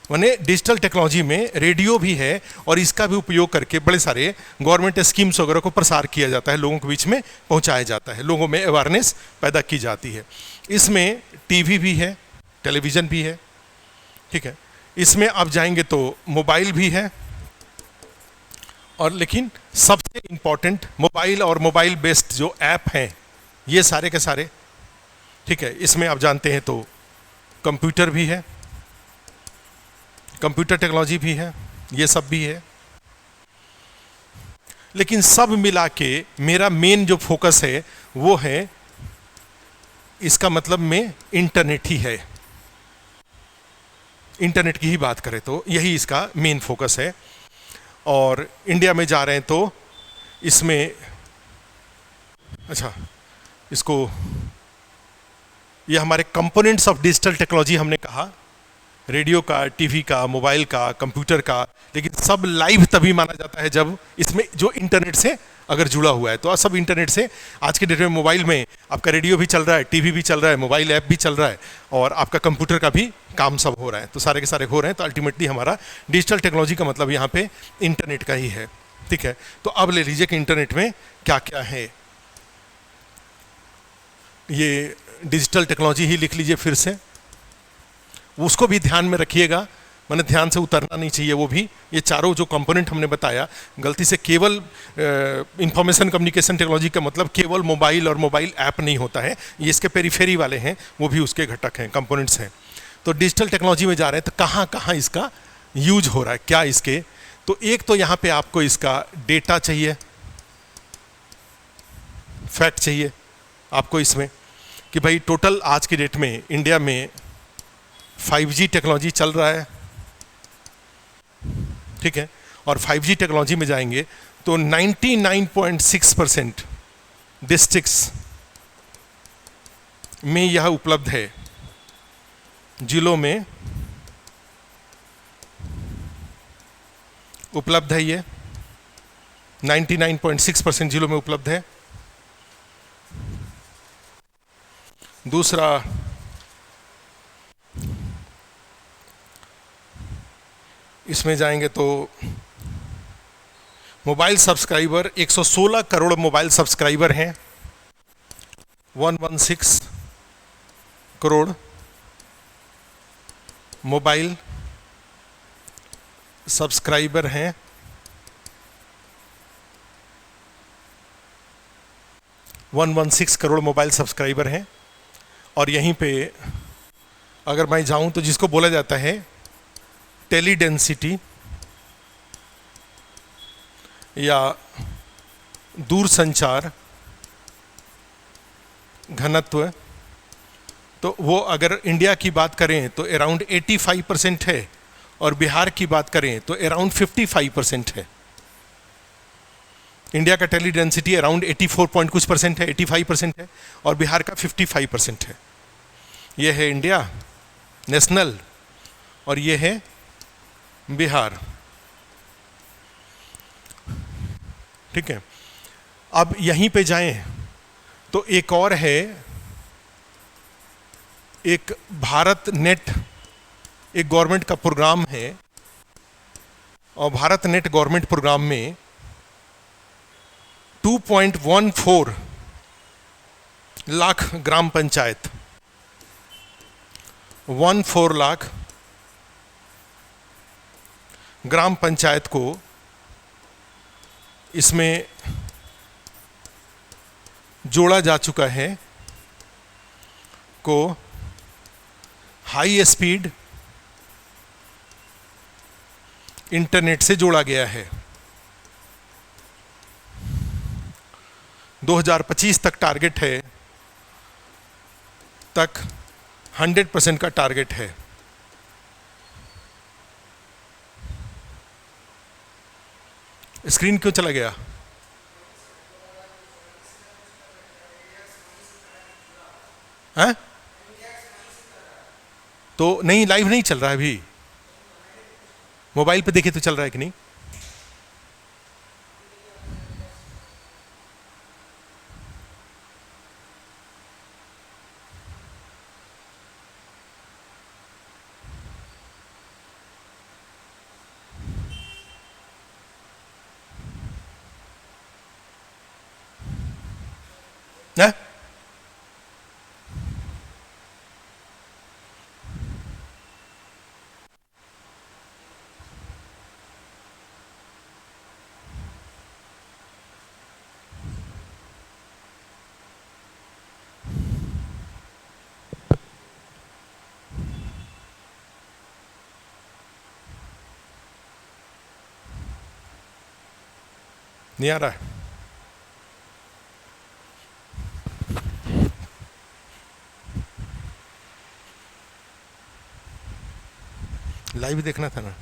S1: माने डिजिटल टेक्नोलॉजी में रेडियो भी है, और इसका भी उपयोग करके बड़े सारे गवर्नमेंट स्कीम्स वगैरह को प्रसार किया जाता है, लोगों के बीच में पहुंचाया जाता है, लोगों में अवेयरनेस पैदा की जाती है। इसमें टीवी भी है, टेलीविज़न भी है, ठीक है? इसमें आप जाएंगे तो मोबाइल भी है, और लेकिन सबसे इंपॉर्टेंट मोबाइल और मोबाइल बेस्ड जो ऐप हैं ये सारे के सारे, ठीक है? इसमें आप जानते हैं तो कंप्यूटर भी है, कंप्यूटर टेक्नोलॉजी भी है, ये सब भी है। लेकिन सब मिला के मेरा मेन जो फोकस है वो है, इसका मतलब में इंटरनेट ही है। इंटरनेट की ही बात करें तो यही इसका मेन फोकस है। और इंडिया में जा रहे हैं तो इसमें, अच्छा, इसको ये हमारे कंपोनेंट्स ऑफ डिजिटल टेक्नोलॉजी हमने कहा, रेडियो का, टीवी का, मोबाइल का, कंप्यूटर का, लेकिन सब लाइव तभी माना जाता है जब इसमें जो इंटरनेट से अगर जुड़ा हुआ है। तो सब इंटरनेट से, आज के डेट में मोबाइल में आपका रेडियो भी चल रहा है, टीवी भी चल रहा है, मोबाइल ऐप भी चल रहा है, और आपका कंप्यूटर का भी काम सब हो रहा है, तो सारे के सारे हो रहे हैं। तो अल्टीमेटली हमारा डिजिटल टेक्नोलॉजी का मतलब यहाँ पे इंटरनेट का ही है, ठीक है? तो अब ले लीजिए कि इंटरनेट में क्या क्या है। ये डिजिटल टेक्नोलॉजी ही लिख लीजिए फिर से। उसको भी ध्यान में रखिएगा, मैंने ध्यान से उतरना नहीं चाहिए वो भी। ये चारों जो कंपोनेंट हमने बताया, गलती से केवल इंफॉर्मेशन कम्युनिकेशन टेक्नोलॉजी का मतलब केवल मोबाइल और मोबाइल ऐप नहीं होता है, ये इसके पेरीफेरी वाले हैं, वो भी उसके घटक हैं, कंपोनेंट्स हैं। तो डिजिटल टेक्नोलॉजी में जा रहे हैं तो कहाँ कहाँ इसका यूज हो रहा है, क्या इसके, तो एक तो यहाँ पे आपको इसका डेटा चाहिए, फैक्ट चाहिए आपको इसमें कि भाई टोटल आज की डेट में इंडिया में 5G टेक्नोलॉजी चल रहा है, ठीक है। और 5G टेक्नोलॉजी में जाएंगे तो 99.6% डिस्ट्रिक्ट्स में यह उपलब्ध है, जिलों में उपलब्ध है, ये 99.6% जिलों में उपलब्ध है। दूसरा, इसमें जाएंगे तो mobile subscriber 116 crore mobile subscriber हैं, 116 करोड़ मोबाइल सब्सक्राइबर हैं। 116 करोड़ मोबाइल सब्सक्राइबर हैं। और यहीं पे अगर मैं जाऊं तो जिसको बोला जाता है टेली डेंसिटी या दूर संचार घनत्व, तो वो अगर इंडिया की बात करें तो अराउंड 85% है, और बिहार की बात करें तो अराउंड 55% है। इंडिया का टेली डेंसिटी अराउंड 84 पॉइंट कुछ परसेंट है, 85% है, और बिहार का 55% है। ये है इंडिया नेशनल और ये है बिहार, ठीक है। अब यहीं पे जाएं तो एक और है, एक भारत नेट, एक गवर्नमेंट का प्रोग्राम है, और भारत नेट गवर्नमेंट प्रोग्राम में 2.14 लाख ग्राम पंचायत, 14 लाख ग्राम पंचायत को इसमें जोड़ा जा चुका है, को हाई स्पीड इंटरनेट से जोड़ा गया है। 2025 तक टारगेट है, तक 100% का टारगेट है। स्क्रीन क्यों चला गया? हैं? तो नहीं, लाइव नहीं चल रहा है अभी, मोबाइल पे देखे तो चल रहा है कि नहीं? हैं? नहीं आ रहा है? लाइव देखना था ना,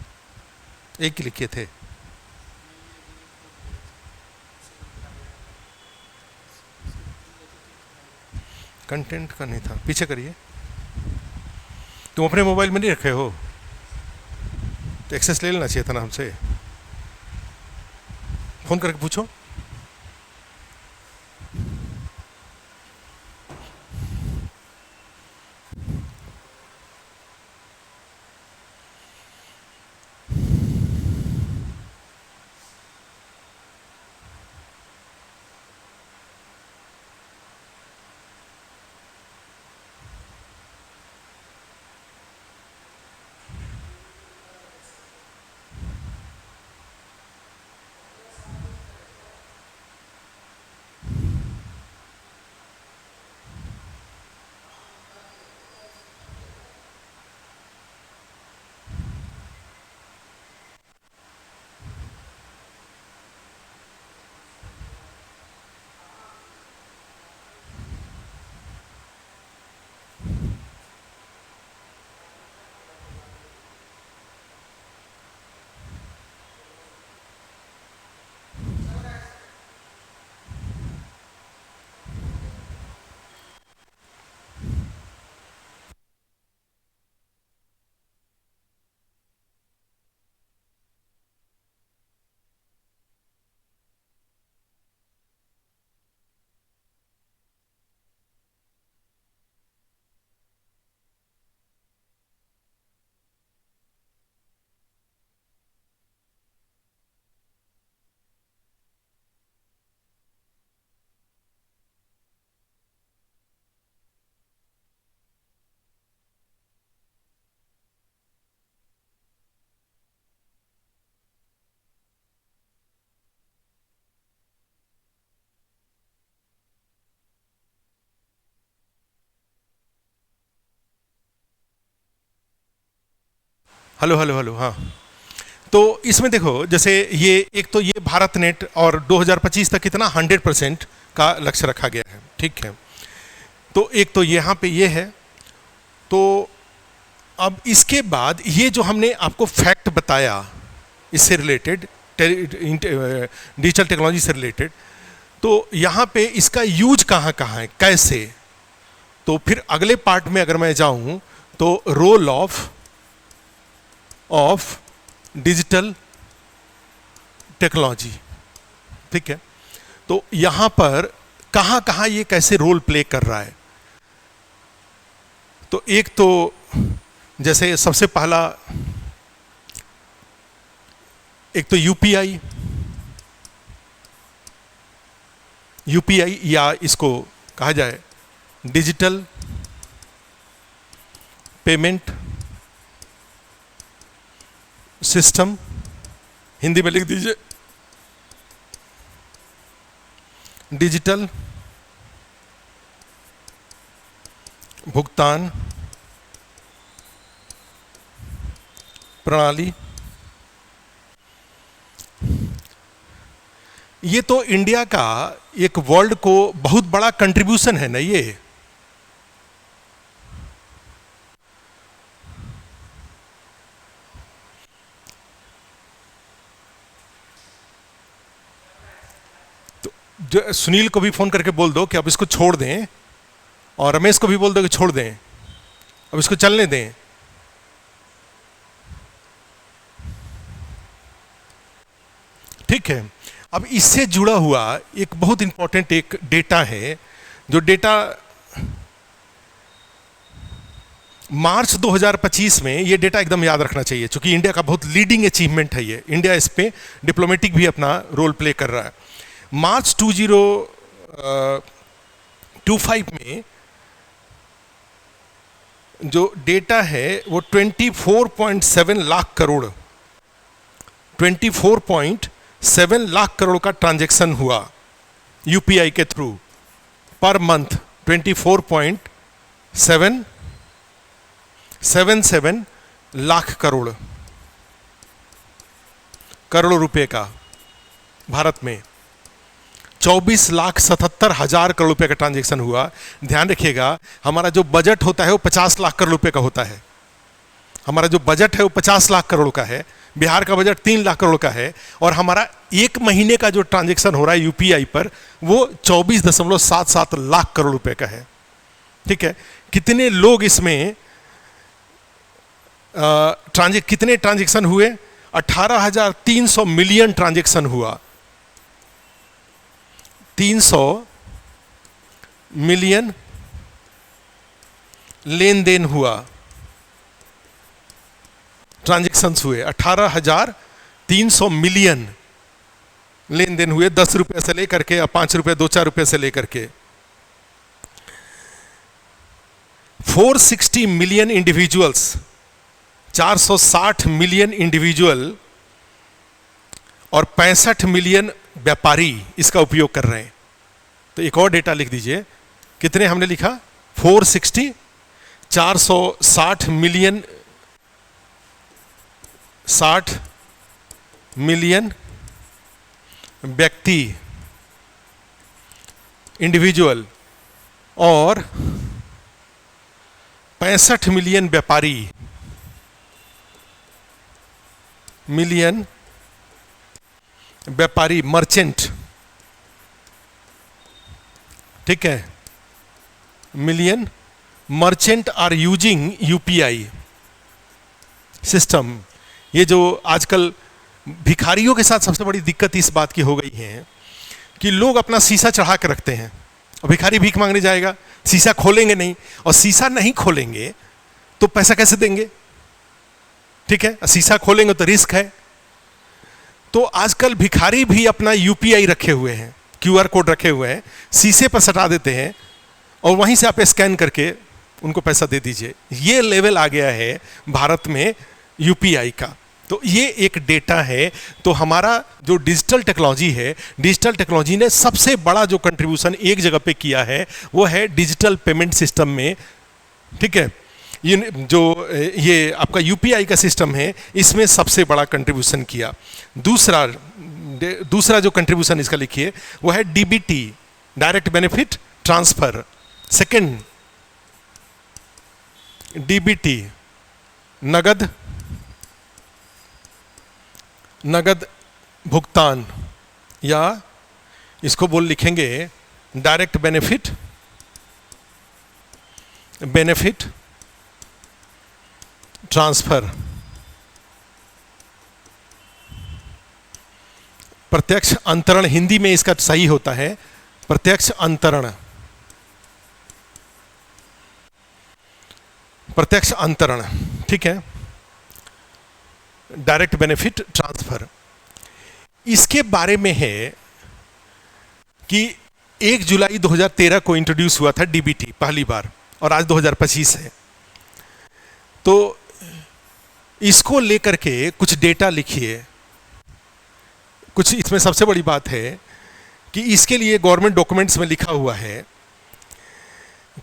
S1: एक ही लिखे थे। कंटेंट का नहीं था, पीछे करिए। तुम अपने मोबाइल में नहीं रखे हो तो एक्सेस ले लेना चाहिए था ना हमसे, फोन करके पूछो। हेलो हेलो हेलो, हाँ। तो इसमें देखो, जैसे ये एक तो ये भारत नेट और 2025 तक कितना 100% का लक्ष्य रखा गया है, ठीक है। तो एक तो यहाँ पे ये है। तो अब इसके बाद ये जो हमने आपको फैक्ट बताया इससे रिलेटेड, डिजिटल टेक्नोलॉजी से रिलेटेड, तो यहाँ पे इसका यूज कहाँ कहाँ है, कैसे। तो फिर अगले पार्ट में अगर मैं जाऊँ तो रोल ऑफ डिजिटल टेक्नोलॉजी, ठीक है। तो यहाँ पर कहाँ कहाँ ये कैसे रोल प्ले कर रहा है। तो एक तो जैसे सबसे पहला एक तो यूपीआई या इसको कहा जाए डिजिटल पेमेंट सिस्टम, हिंदी में लिख दीजिए डिजिटल भुगतान प्रणाली। ये तो इंडिया का एक वर्ल्ड को बहुत बड़ा कंट्रीब्यूशन है ना ये। तो जो सुनील को भी फोन करके बोल दो कि अब इसको छोड़ दें, और रमेश को भी बोल दो कि छोड़ दें, अब इसको चलने दें। ठीक है। अब इससे जुड़ा हुआ एक बहुत इंपॉर्टेंट एक डेटा है, जो डेटा मार्च 2025 में, ये डेटा एकदम याद रखना चाहिए क्योंकि इंडिया का बहुत लीडिंग अचीवमेंट है ये। इंडिया इस पे डिप्लोमेटिक भी अपना रोल प्ले कर रहा है। मार्च 2025 में जो डेटा है वो 24.7 लाख करोड़, 24.7 लाख करोड़ का ट्रांजैक्शन हुआ यूपीआई के through per month. 24.777 lakh crore रुपए का भारत में। 24,77,000 करोड़ रुपए का ट्रांजैक्शन हुआ। ध्यान रखिएगा, हमारा जो बजट होता है वो 50 लाख करोड़ रुपए का होता है। हमारा जो बजट है वो 50 लाख करोड़ का है। बिहार का बजट 3 लाख करोड़ का है। और हमारा एक महीने का जो ट्रांजैक्शन हो रहा है यूपीआई पर वो 24.77 लाख करोड़ रुपए का है। ठीक है। कितने लोग इसमें कितने ट्रांजैक्शन हुए? 18,300 मिलियन ट्रांजैक्शन हुआ। 300 मिलियन लेन देन हुआ, ट्रांजैक्शंस हुए। 18,300 मिलियन लेन देन हुए, 10 रुपए से लेकर के 5 रुपए 2-4 रुपए से लेकर के। 460 मिलियन इंडिविजुअल्स, 460 मिलियन इंडिविजुअल और 65 मिलियन व्यापारी इसका उपयोग कर रहे हैं। तो एक और डेटा लिख दीजिए, कितने हमने लिखा? 460, 460 मिलियन, 60 मिलियन व्यक्ति इंडिविजुअल और 65 मिलियन व्यापारी मर्चेंट। ठीक है, million merchant are using UPI system. ये जो आजकल भिखारियों के साथ सबसे बड़ी दिक्कत इस बात की हो गई है कि लोग अपना शीशा चढ़ा के रखते हैं और भिखारी भीख मांगने जाएगा, शीशा खोलेंगे नहीं, और शीशा नहीं खोलेंगे तो पैसा कैसे देंगे? ठीक है, शीशा खोलेंगे तो रिस्क है। तो आजकल भिखारी भी अपना यूपीआई रखे हुए हैं, क्यूआर कोड रखे हुए हैं, शीशे पर सटा देते हैं और वहीं से आप स्कैन करके उनको पैसा दे दीजिए। ये लेवल आ गया है भारत में यूपीआई का। तो ये एक डेटा है। तो हमारा जो डिजिटल टेक्नोलॉजी है, डिजिटल टेक्नोलॉजी ने सबसे बड़ा जो कंट्रीब्यूशन एक जगह पे किया है वो है डिजिटल पेमेंट सिस्टम में। ठीक है, जो ये आपका यूपीआई का सिस्टम है, इसमें सबसे बड़ा कंट्रीब्यूशन किया। दूसरा जो कंट्रीब्यूशन इसका लिखिए वो है DBT, direct benefit transfer. Second DBT, नगद भुगतान, या इसको लिखेंगे डायरेक्ट बेनिफिट ट्रांसफर। प्रत्यक्ष अंतरण हिंदी में इसका सही होता है प्रत्यक्ष अंतरण, प्रत्यक्ष अंतरण, ठीक है, डायरेक्ट बेनिफिट ट्रांसफर। इसके बारे में है कि 1 जुलाई 2013 को इंट्रोड्यूस हुआ था डीबीटी पहली बार, और आज 2025 है। तो इसको लेकर के कुछ डेटा लिखिए। कुछ इसमें सबसे बड़ी बात है कि इसके लिए गवर्नमेंट डॉक्यूमेंट्स में लिखा हुआ है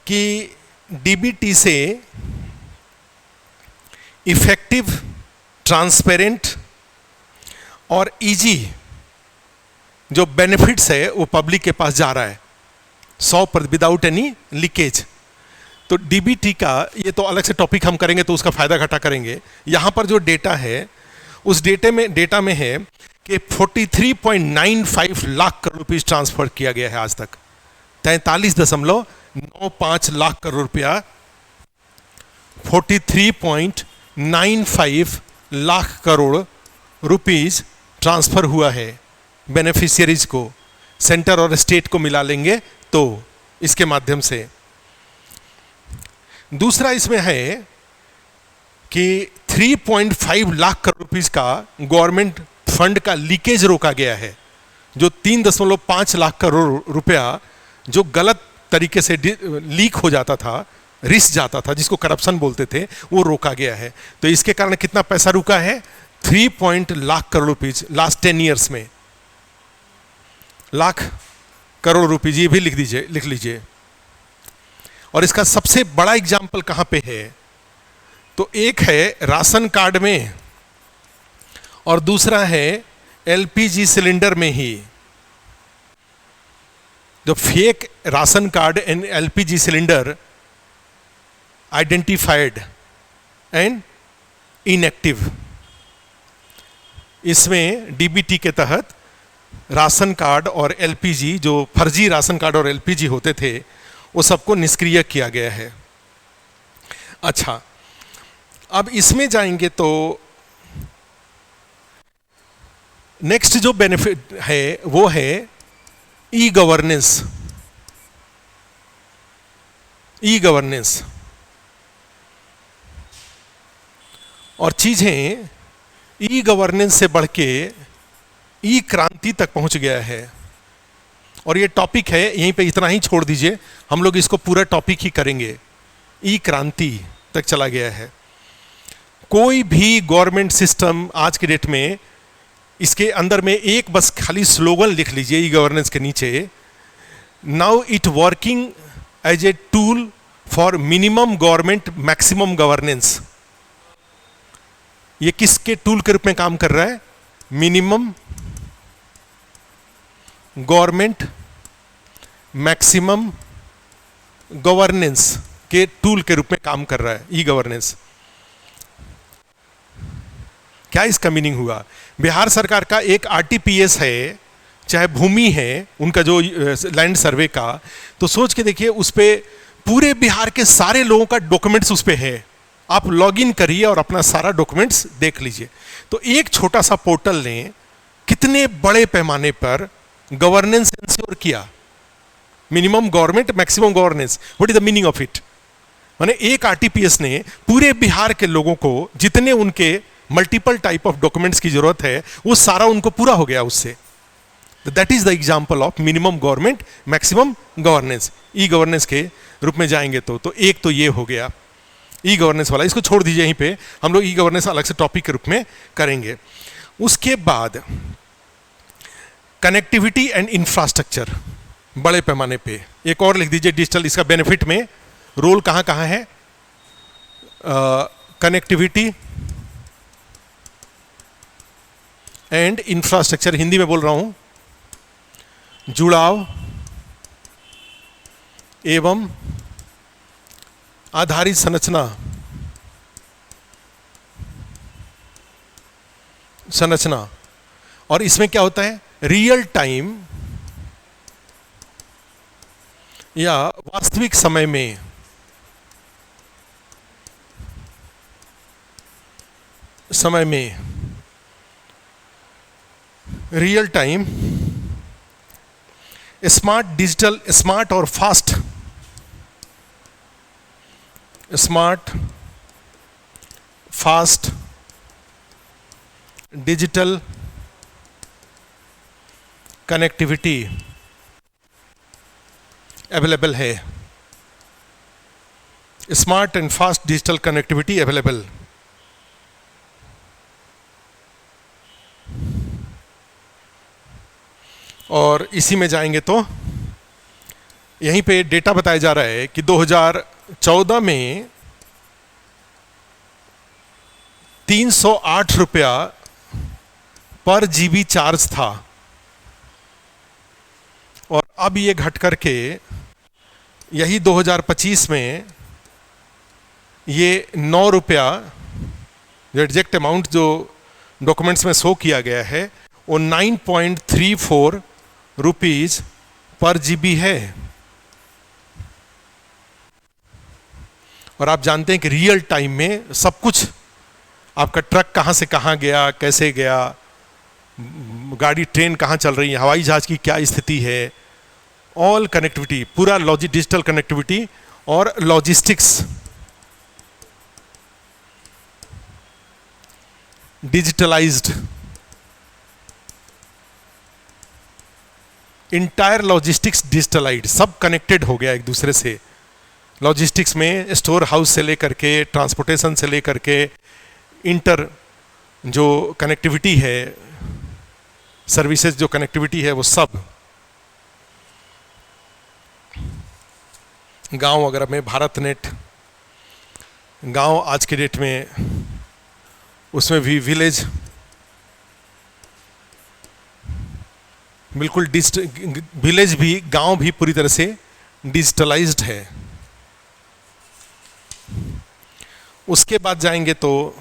S1: कि डीबीटी से इफेक्टिव, ट्रांसपेरेंट और इजी जो बेनिफिट्स है वो पब्लिक के पास जा रहा है 100% विदाउट एनी लीकेज। तो डीबीटी का ये तो अलग से टॉपिक हम करेंगे, तो उसका फायदा घाटा करेंगे। यहाँ पर जो डेटा है उस डेटा में है कि 43.95 लाख करोड़ रुपीस ट्रांसफर किया गया है आज तक। 43.95 लाख करोड़ रुपया 43.95 लाख करोड़ रुपीस ट्रांसफर हुआ है बेनिफिशियरीज को। सेंटर और स्टेट को मिला लेंगे तो इसके माध्यम से। दूसरा इसमें है कि 3.5 लाख करोड़ रुपीस का गवर्नमेंट फंड का लीकेज रोका गया है। जो 3.5 लाख करोड़ रुपया जो गलत तरीके से लीक हो जाता था, रिस जाता था, जिसको करप्शन बोलते थे, वो रोका गया है। तो इसके कारण कितना पैसा रुका है? 3 lakh crore rupees last 10 years में। लाख करोड़ रुपीज, ये भी लिख लीजिए। और इसका सबसे बड़ा एग्जाम्पल कहां पे है? तो एक है राशन कार्ड में और दूसरा है एलपीजी सिलेंडर में ही। जो fake ration card and LPG cylinder identified and inactive, इसमें डीबीटी के तहत राशन कार्ड और एलपीजी, जो फर्जी राशन कार्ड और एलपीजी होते थे, वो सबको निष्क्रिय किया गया है। अच्छा, अब इसमें जाएंगे तो नेक्स्ट जो बेनिफिट है वो है ई गवर्नेंस। ई गवर्नेंस और चीजें ई गवर्नेंस से बढ़ के ई क्रांति तक पहुंच गया है। और ये टॉपिक है, यहीं पे इतना ही छोड़ दीजिए, हम लोग इसको पूरा टॉपिक ही करेंगे। ई क्रांति तक चला गया है। कोई भी गवर्नमेंट सिस्टम आज के डेट में, इसके अंदर में एक बस खाली स्लोगन लिख लीजिए ई गवर्नेंस के नीचे, now it working as a tool for minimum government maximum governance. ये किसके टूल के रूप में काम कर रहा है? मिनिमम गवर्नमेंट मैक्सिमम गवर्नेंस के टूल के रूप में काम कर रहा है ई गवर्नेंस। क्या इसका मीनिंग हुआ? बिहार सरकार का एक आरटीपीएस है, चाहे भूमि है उनका जो लैंड सर्वे का, तो सोच के देखिए उस पे पूरे बिहार के सारे लोगों का डॉक्यूमेंट्स उस पे है। आप लॉगिन करिए और अपना सारा डॉक्यूमेंट्स देख लीजिए। तो एक छोटा सा पोर्टल ने कितने बड़े पैमाने पर गवर्नेंस इंश्योर किया। Minimum government maximum governance, what is the meaning of it? माने एक आरटीपीएस ने पूरे बिहार के लोगों को जितने उनके मल्टीपल टाइप ऑफ डॉक्यूमेंट्स की जरूरत है वो सारा उनको पूरा हो गया उससे। That is the example of minimum government maximum governance. E governance के रूप में जाएंगे तो एक तो ये हो गया ई गवर्नेंस वाला, इसको छोड़ दीजिए, यहीं पे हम लोग ई गवर्नेंस अलग से टॉपिक के रूप में करेंगे। उसके बाद कनेक्टिविटी एंड इंफ्रास्ट्रक्चर बड़े पैमाने पे एक और लिख दीजिए डिजिटल। इसका बेनिफिट में रोल कहां कहां है? कनेक्टिविटी एंड इंफ्रास्ट्रक्चर, हिंदी में बोल रहा हूं, जुड़ाव एवं आधारित संरचना। और इसमें क्या होता है, रियल टाइम या वास्तविक समय में real time smart digital, smart और फास्ट, डिजिटल कनेक्टिविटी अवेलेबल है। Smart and fast digital connectivity available. और इसी में जाएंगे तो यहीं पे डेटा बताया जा रहा है कि 2014 में 308 रुपया पर जीबी चार्ज था, और अब ये घट करके यही 2025 में ये 9 रुपया, जो एग्जैक्ट अमाउंट जो डॉक्यूमेंट्स में शो किया गया है वो 9.34 रुपीज पर जीबी है। और आप जानते हैं कि रियल टाइम में सब कुछ, आपका ट्रक कहाँ से कहाँ गया, कैसे गया, गाड़ी ट्रेन कहाँ चल रही है, हवाई जहाज की क्या स्थिति है, ऑल कनेक्टिविटी, पूरा डिजिटल कनेक्टिविटी और logistics digitalised, entire logistics digitalised, सब कनेक्टेड हो गया एक दूसरे से। लॉजिस्टिक्स में स्टोर हाउस से लेकर के, ट्रांसपोर्टेशन से लेकर के, इंटर जो कनेक्टिविटी है, सर्विसेज जो कनेक्टिविटी है, वो सब गांव वगैरह में भारत नेट, गांव आज के डेट में उसमें भी विलेज बिल्कुल विलेज भी, गांव भी पूरी तरह से डिजिटलाइज्ड है। उसके बाद जाएंगे तो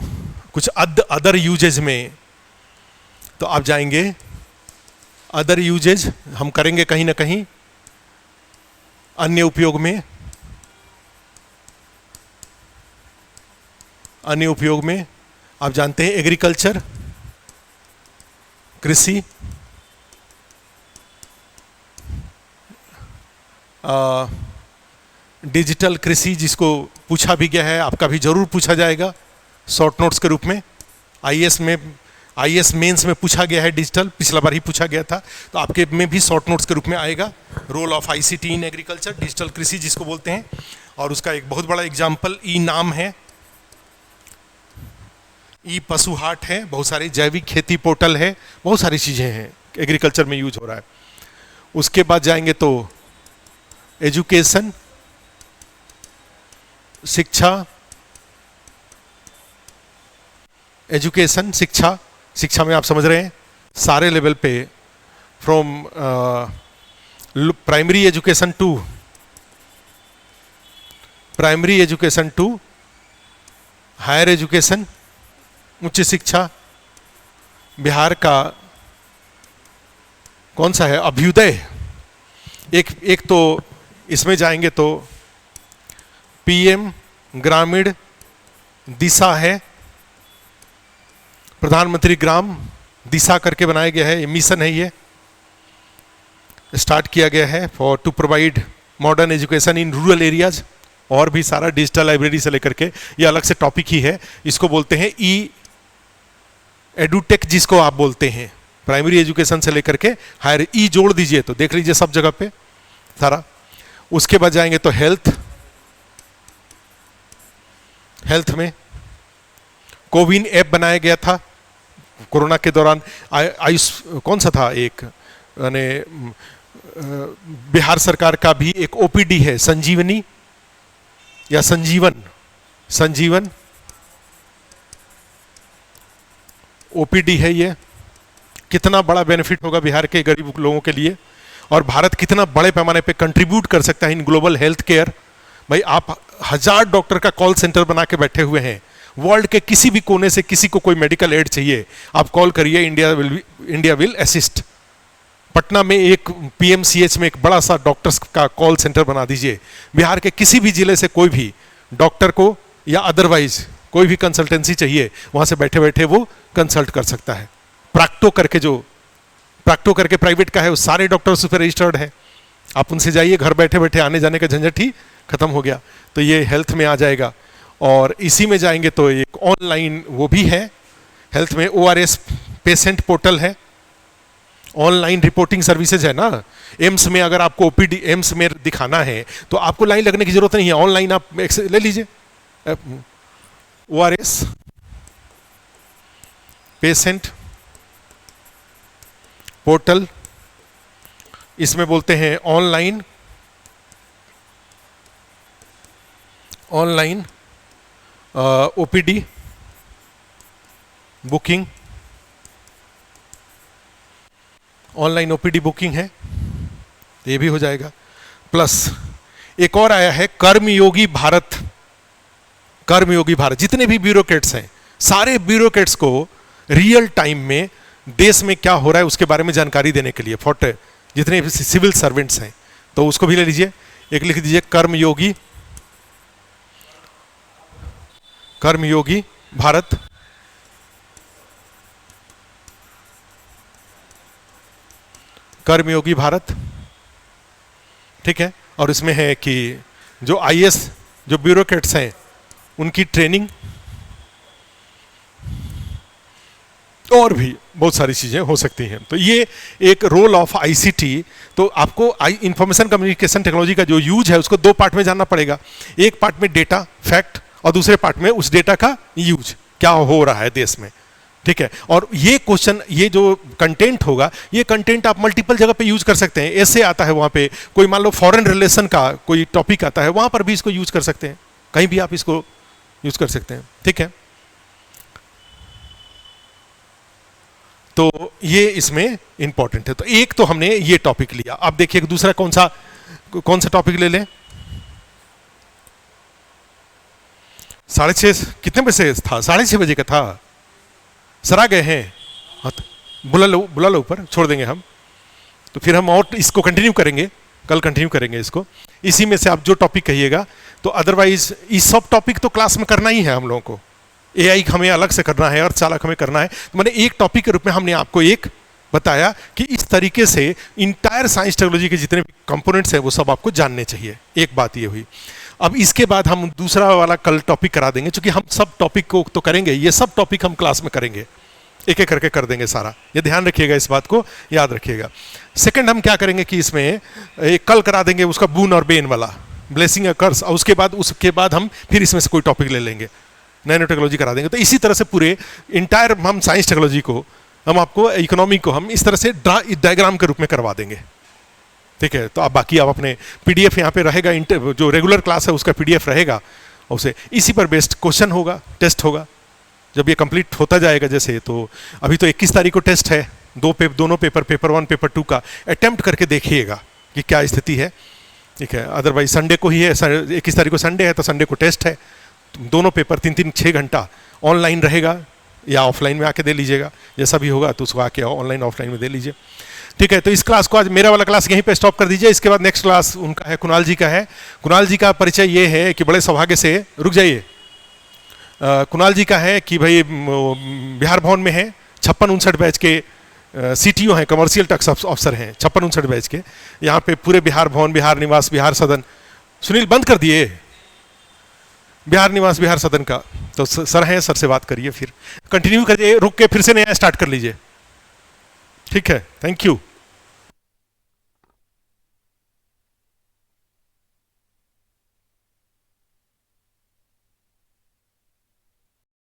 S1: कुछ अदर यूजेज में, तो आप जाएंगे अदर यूजेज हम करेंगे कहीं ना कहीं, अन्य उपयोग में, आप जानते हैं एग्रीकल्चर, कृषि, डिजिटल कृषि जिसको पूछा भी गया है, आपका भी जरूर पूछा जाएगा शॉर्ट नोट्स के रूप में, आईएएस मेंस में पूछा गया है डिजिटल, पिछला बार ही पूछा गया था, तो आपके में भी शॉर्ट नोट्स के रूप में आएगा, role of ICT in agriculture, digital कृषि जिसको बोलते हैं। और उसका एक बहुत बड़ा एग्जाम्पल ई नाम है, ई पशु हाट है, बहुत सारी जैविक खेती पोर्टल है, बहुत सारी चीज़ें हैं एग्रीकल्चर में यूज हो रहा है। उसके बाद जाएंगे तो एजुकेशन, शिक्षा, शिक्षा में आप समझ रहे हैं सारे लेवल पे, from primary education to higher education, उच्च शिक्षा। बिहार का कौन सा है, अभ्युदय, एक तो इसमें जाएंगे तो पीएम ग्रामीण दिशा है, प्रधानमंत्री ग्राम दिशा करके बनाया गया है, ये मिशन है, ये स्टार्ट किया गया है for to provide modern education in rural areas. और भी सारा डिजिटल लाइब्रेरी से लेकर के, ये अलग से टॉपिक ही है, इसको बोलते हैं ई एडुटेक जिसको आप बोलते हैं, प्राइमरी एजुकेशन से लेकर के हायर, ई जोड़ दीजिए तो देख लीजिए सब जगह पे सारा। उसके बाद जाएंगे तो हेल्थ में कोविन ऐप बनाया गया था कोरोना के दौरान, आयुष कौन सा था एक, यानी बिहार सरकार का भी एक ओपीडी है, संजीवनी या संजीवन, संजीवन ओपीडी है ये। कितना बड़ा बेनिफिट होगा बिहार के गरीब लोगों के लिए, और भारत कितना बड़े पैमाने पे कंट्रीब्यूट कर सकता है इन ग्लोबल हेल्थ केयर। भाई आप 1000 डॉक्टर का कॉल सेंटर बना के बैठे हुए हैं, वर्ल्ड के किसी भी कोने से किसी को कोई मेडिकल एड चाहिए आप कॉल करिए, इंडिया विल असिस्ट। पटना में एक पीएमसीएच में एक बड़ा सा डॉक्टर्स का कॉल सेंटर बना दीजिए, बिहार के किसी भी जिले से कोई भी डॉक्टर को या अदरवाइज कोई भी कंसल्टेंसी चाहिए वहां से बैठे बैठे वो कंसल्ट कर सकता है। प्रैक्टो करके प्राइवेट का है, वो सारे डॉक्टर्स उस पर रजिस्टर्ड है, आप उनसे जाइए, घर बैठे बैठे आने जाने का झंझट ही खत्म हो गया। तो ये हेल्थ में आ जाएगा। और इसी में जाएंगे तो एक ऑनलाइन वो भी है हेल्थ में, ORS पेशेंट पोर्टल है, ऑनलाइन रिपोर्टिंग सर्विसेज है ना। एम्स में अगर आपको ओपीडी एम्स में दिखाना है तो आपको लाइन लगने की जरूरत नहीं है, ऑनलाइन आप ले लीजिए। ORS पेशेंट पोर्टल, इसमें बोलते हैं online OPD booking, online OPD booking है, ये भी हो जाएगा। प्लस एक और आया है कर्मयोगी भारत। कर्मयोगी भारत, जितने भी ब्यूरोक्रेट्स हैं सारे ब्यूरोक्रेट्स को रियल टाइम में देश में क्या हो रहा है उसके बारे में जानकारी देने के लिए, फॉर जितने भी सिविल सर्वेंट्स हैं, तो उसको भी ले लीजिए। एक लिख दीजिए कर्मयोगी भारत। कर्मयोगी भारत, ठीक है। और इसमें है कि जो IAS जो ब्यूरोक्रेट्स हैं उनकी ट्रेनिंग और भी बहुत सारी चीजें हो सकती हैं। तो ये एक रोल ऑफ ICT। तो आपको इंफॉर्मेशन कम्युनिकेशन टेक्नोलॉजी का जो यूज है उसको 2 पार्ट में जानना पड़ेगा। एक पार्ट में डेटा फैक्ट और दूसरे पार्ट में उस डेटा का यूज क्या हो रहा है देश में, ठीक है। और ये क्वेश्चन, ये जो कंटेंट होगा, ये कंटेंट आप मल्टीपल जगह पे यूज कर सकते हैं। ऐसे आता है वहां पे, कोई मान लो फॉरेन रिलेशन का कोई टॉपिक आता है, वहां पर भी इसको यूज कर सकते हैं, कहीं भी आप इसको यूज कर सकते हैं, ठीक है। तो ये इसमें इंपॉर्टेंट है। तो एक तो हमने ये टॉपिक लिया। अब देखिए दूसरा कौन सा टॉपिक ले लें। 6:30 कितने बजे था? 6:30 बजे का था। सर आ गए हैं? हाँ, बुला लो ऊपर, छोड़ देंगे हम। तो फिर हम और इसको कंटिन्यू करेंगे, कल कंटिन्यू करेंगे इसको। इसी में से आप जो टॉपिक कहिएगा। तो अदरवाइज इस सब टॉपिक तो क्लास में करना ही है हम लोगों को। AI हमें अलग से करना है और चालक हमें करना है। तो मैंने एक टॉपिक के रूप में हमने आपको एक बताया कि इस तरीके से इंटायर साइंस टेक्नोलॉजी के जितने भी कंपोनेंट्स हैं वो सब आपको जानने चाहिए। एक बात ये हुई। अब इसके बाद हम दूसरा वाला कल टॉपिक करा देंगे, क्योंकि हम सब टॉपिक को तो करेंगे, ये सब टॉपिक हम क्लास में करेंगे, एक एक करके कर देंगे सारा। ये ध्यान रखिएगा, इस बात को याद रखिएगा। सेकंड हम क्या करेंगे कि इसमें एक कल करा देंगे उसका बून और बेन वाला, ब्लेसिंग और कर्स, और उसके बाद हम फिर इसमें से कोई टॉपिक ले लेंगे, नैनो टेक्नोलॉजी करा देंगे। तो इसी तरह से पूरे इंटायर हम साइंस टेक्नोलॉजी को, हम आपको इकोनॉमी को हम इस तरह से डायग्राम के रूप में करवा देंगे, ठीक है। तो आप बाकी आप अपने PDF यहाँ पे रहेगा, जो रेगुलर क्लास है उसका PDF रहेगा, और उसे इसी पर बेस्ड क्वेश्चन होगा, टेस्ट होगा जब ये कंप्लीट होता जाएगा। जैसे तो अभी तो 21 तारीख को टेस्ट है, दोनों पेपर 1 पेपर 2 का अटेम्प्ट करके देखिएगा कि क्या स्थिति है, ठीक है। अदरवाइज संडे को ही है, 21 तारीख को संडे है, तो संडे को टेस्ट है। दोनों पेपर 3-3 6 घंटा ऑनलाइन रहेगा या ऑफलाइन में आके दे लीजिएगा, जैसा भी होगा तो उसको आके ऑनलाइन ऑफलाइन में दे लीजिए, ठीक है। तो इस क्लास को आज मेरा वाला क्लास यहीं पे स्टॉप कर दीजिए। इसके बाद नेक्स्ट क्लास उनका है, कुणाल जी का है। कुणाल जी का परिचय ये है कि बड़े सौभाग्य से, रुक जाइए, कुणाल जी का है कि भाई बिहार भवन में है, 56-59 बैच के CTO हैं, कमर्शियल टैक्स ऑफिसर हैं 56-59 बैच के। यहाँ पे पूरे बिहार भवन, बिहार निवास, बिहार सदन, सुनील बंद कर दिए बिहार निवास बिहार सदन का। तो सर हैं, सर से बात करिए, फिर कंटिन्यू करिए, रुक के फिर से नया स्टार्ट कर लीजिए, ठीक है। Thank you.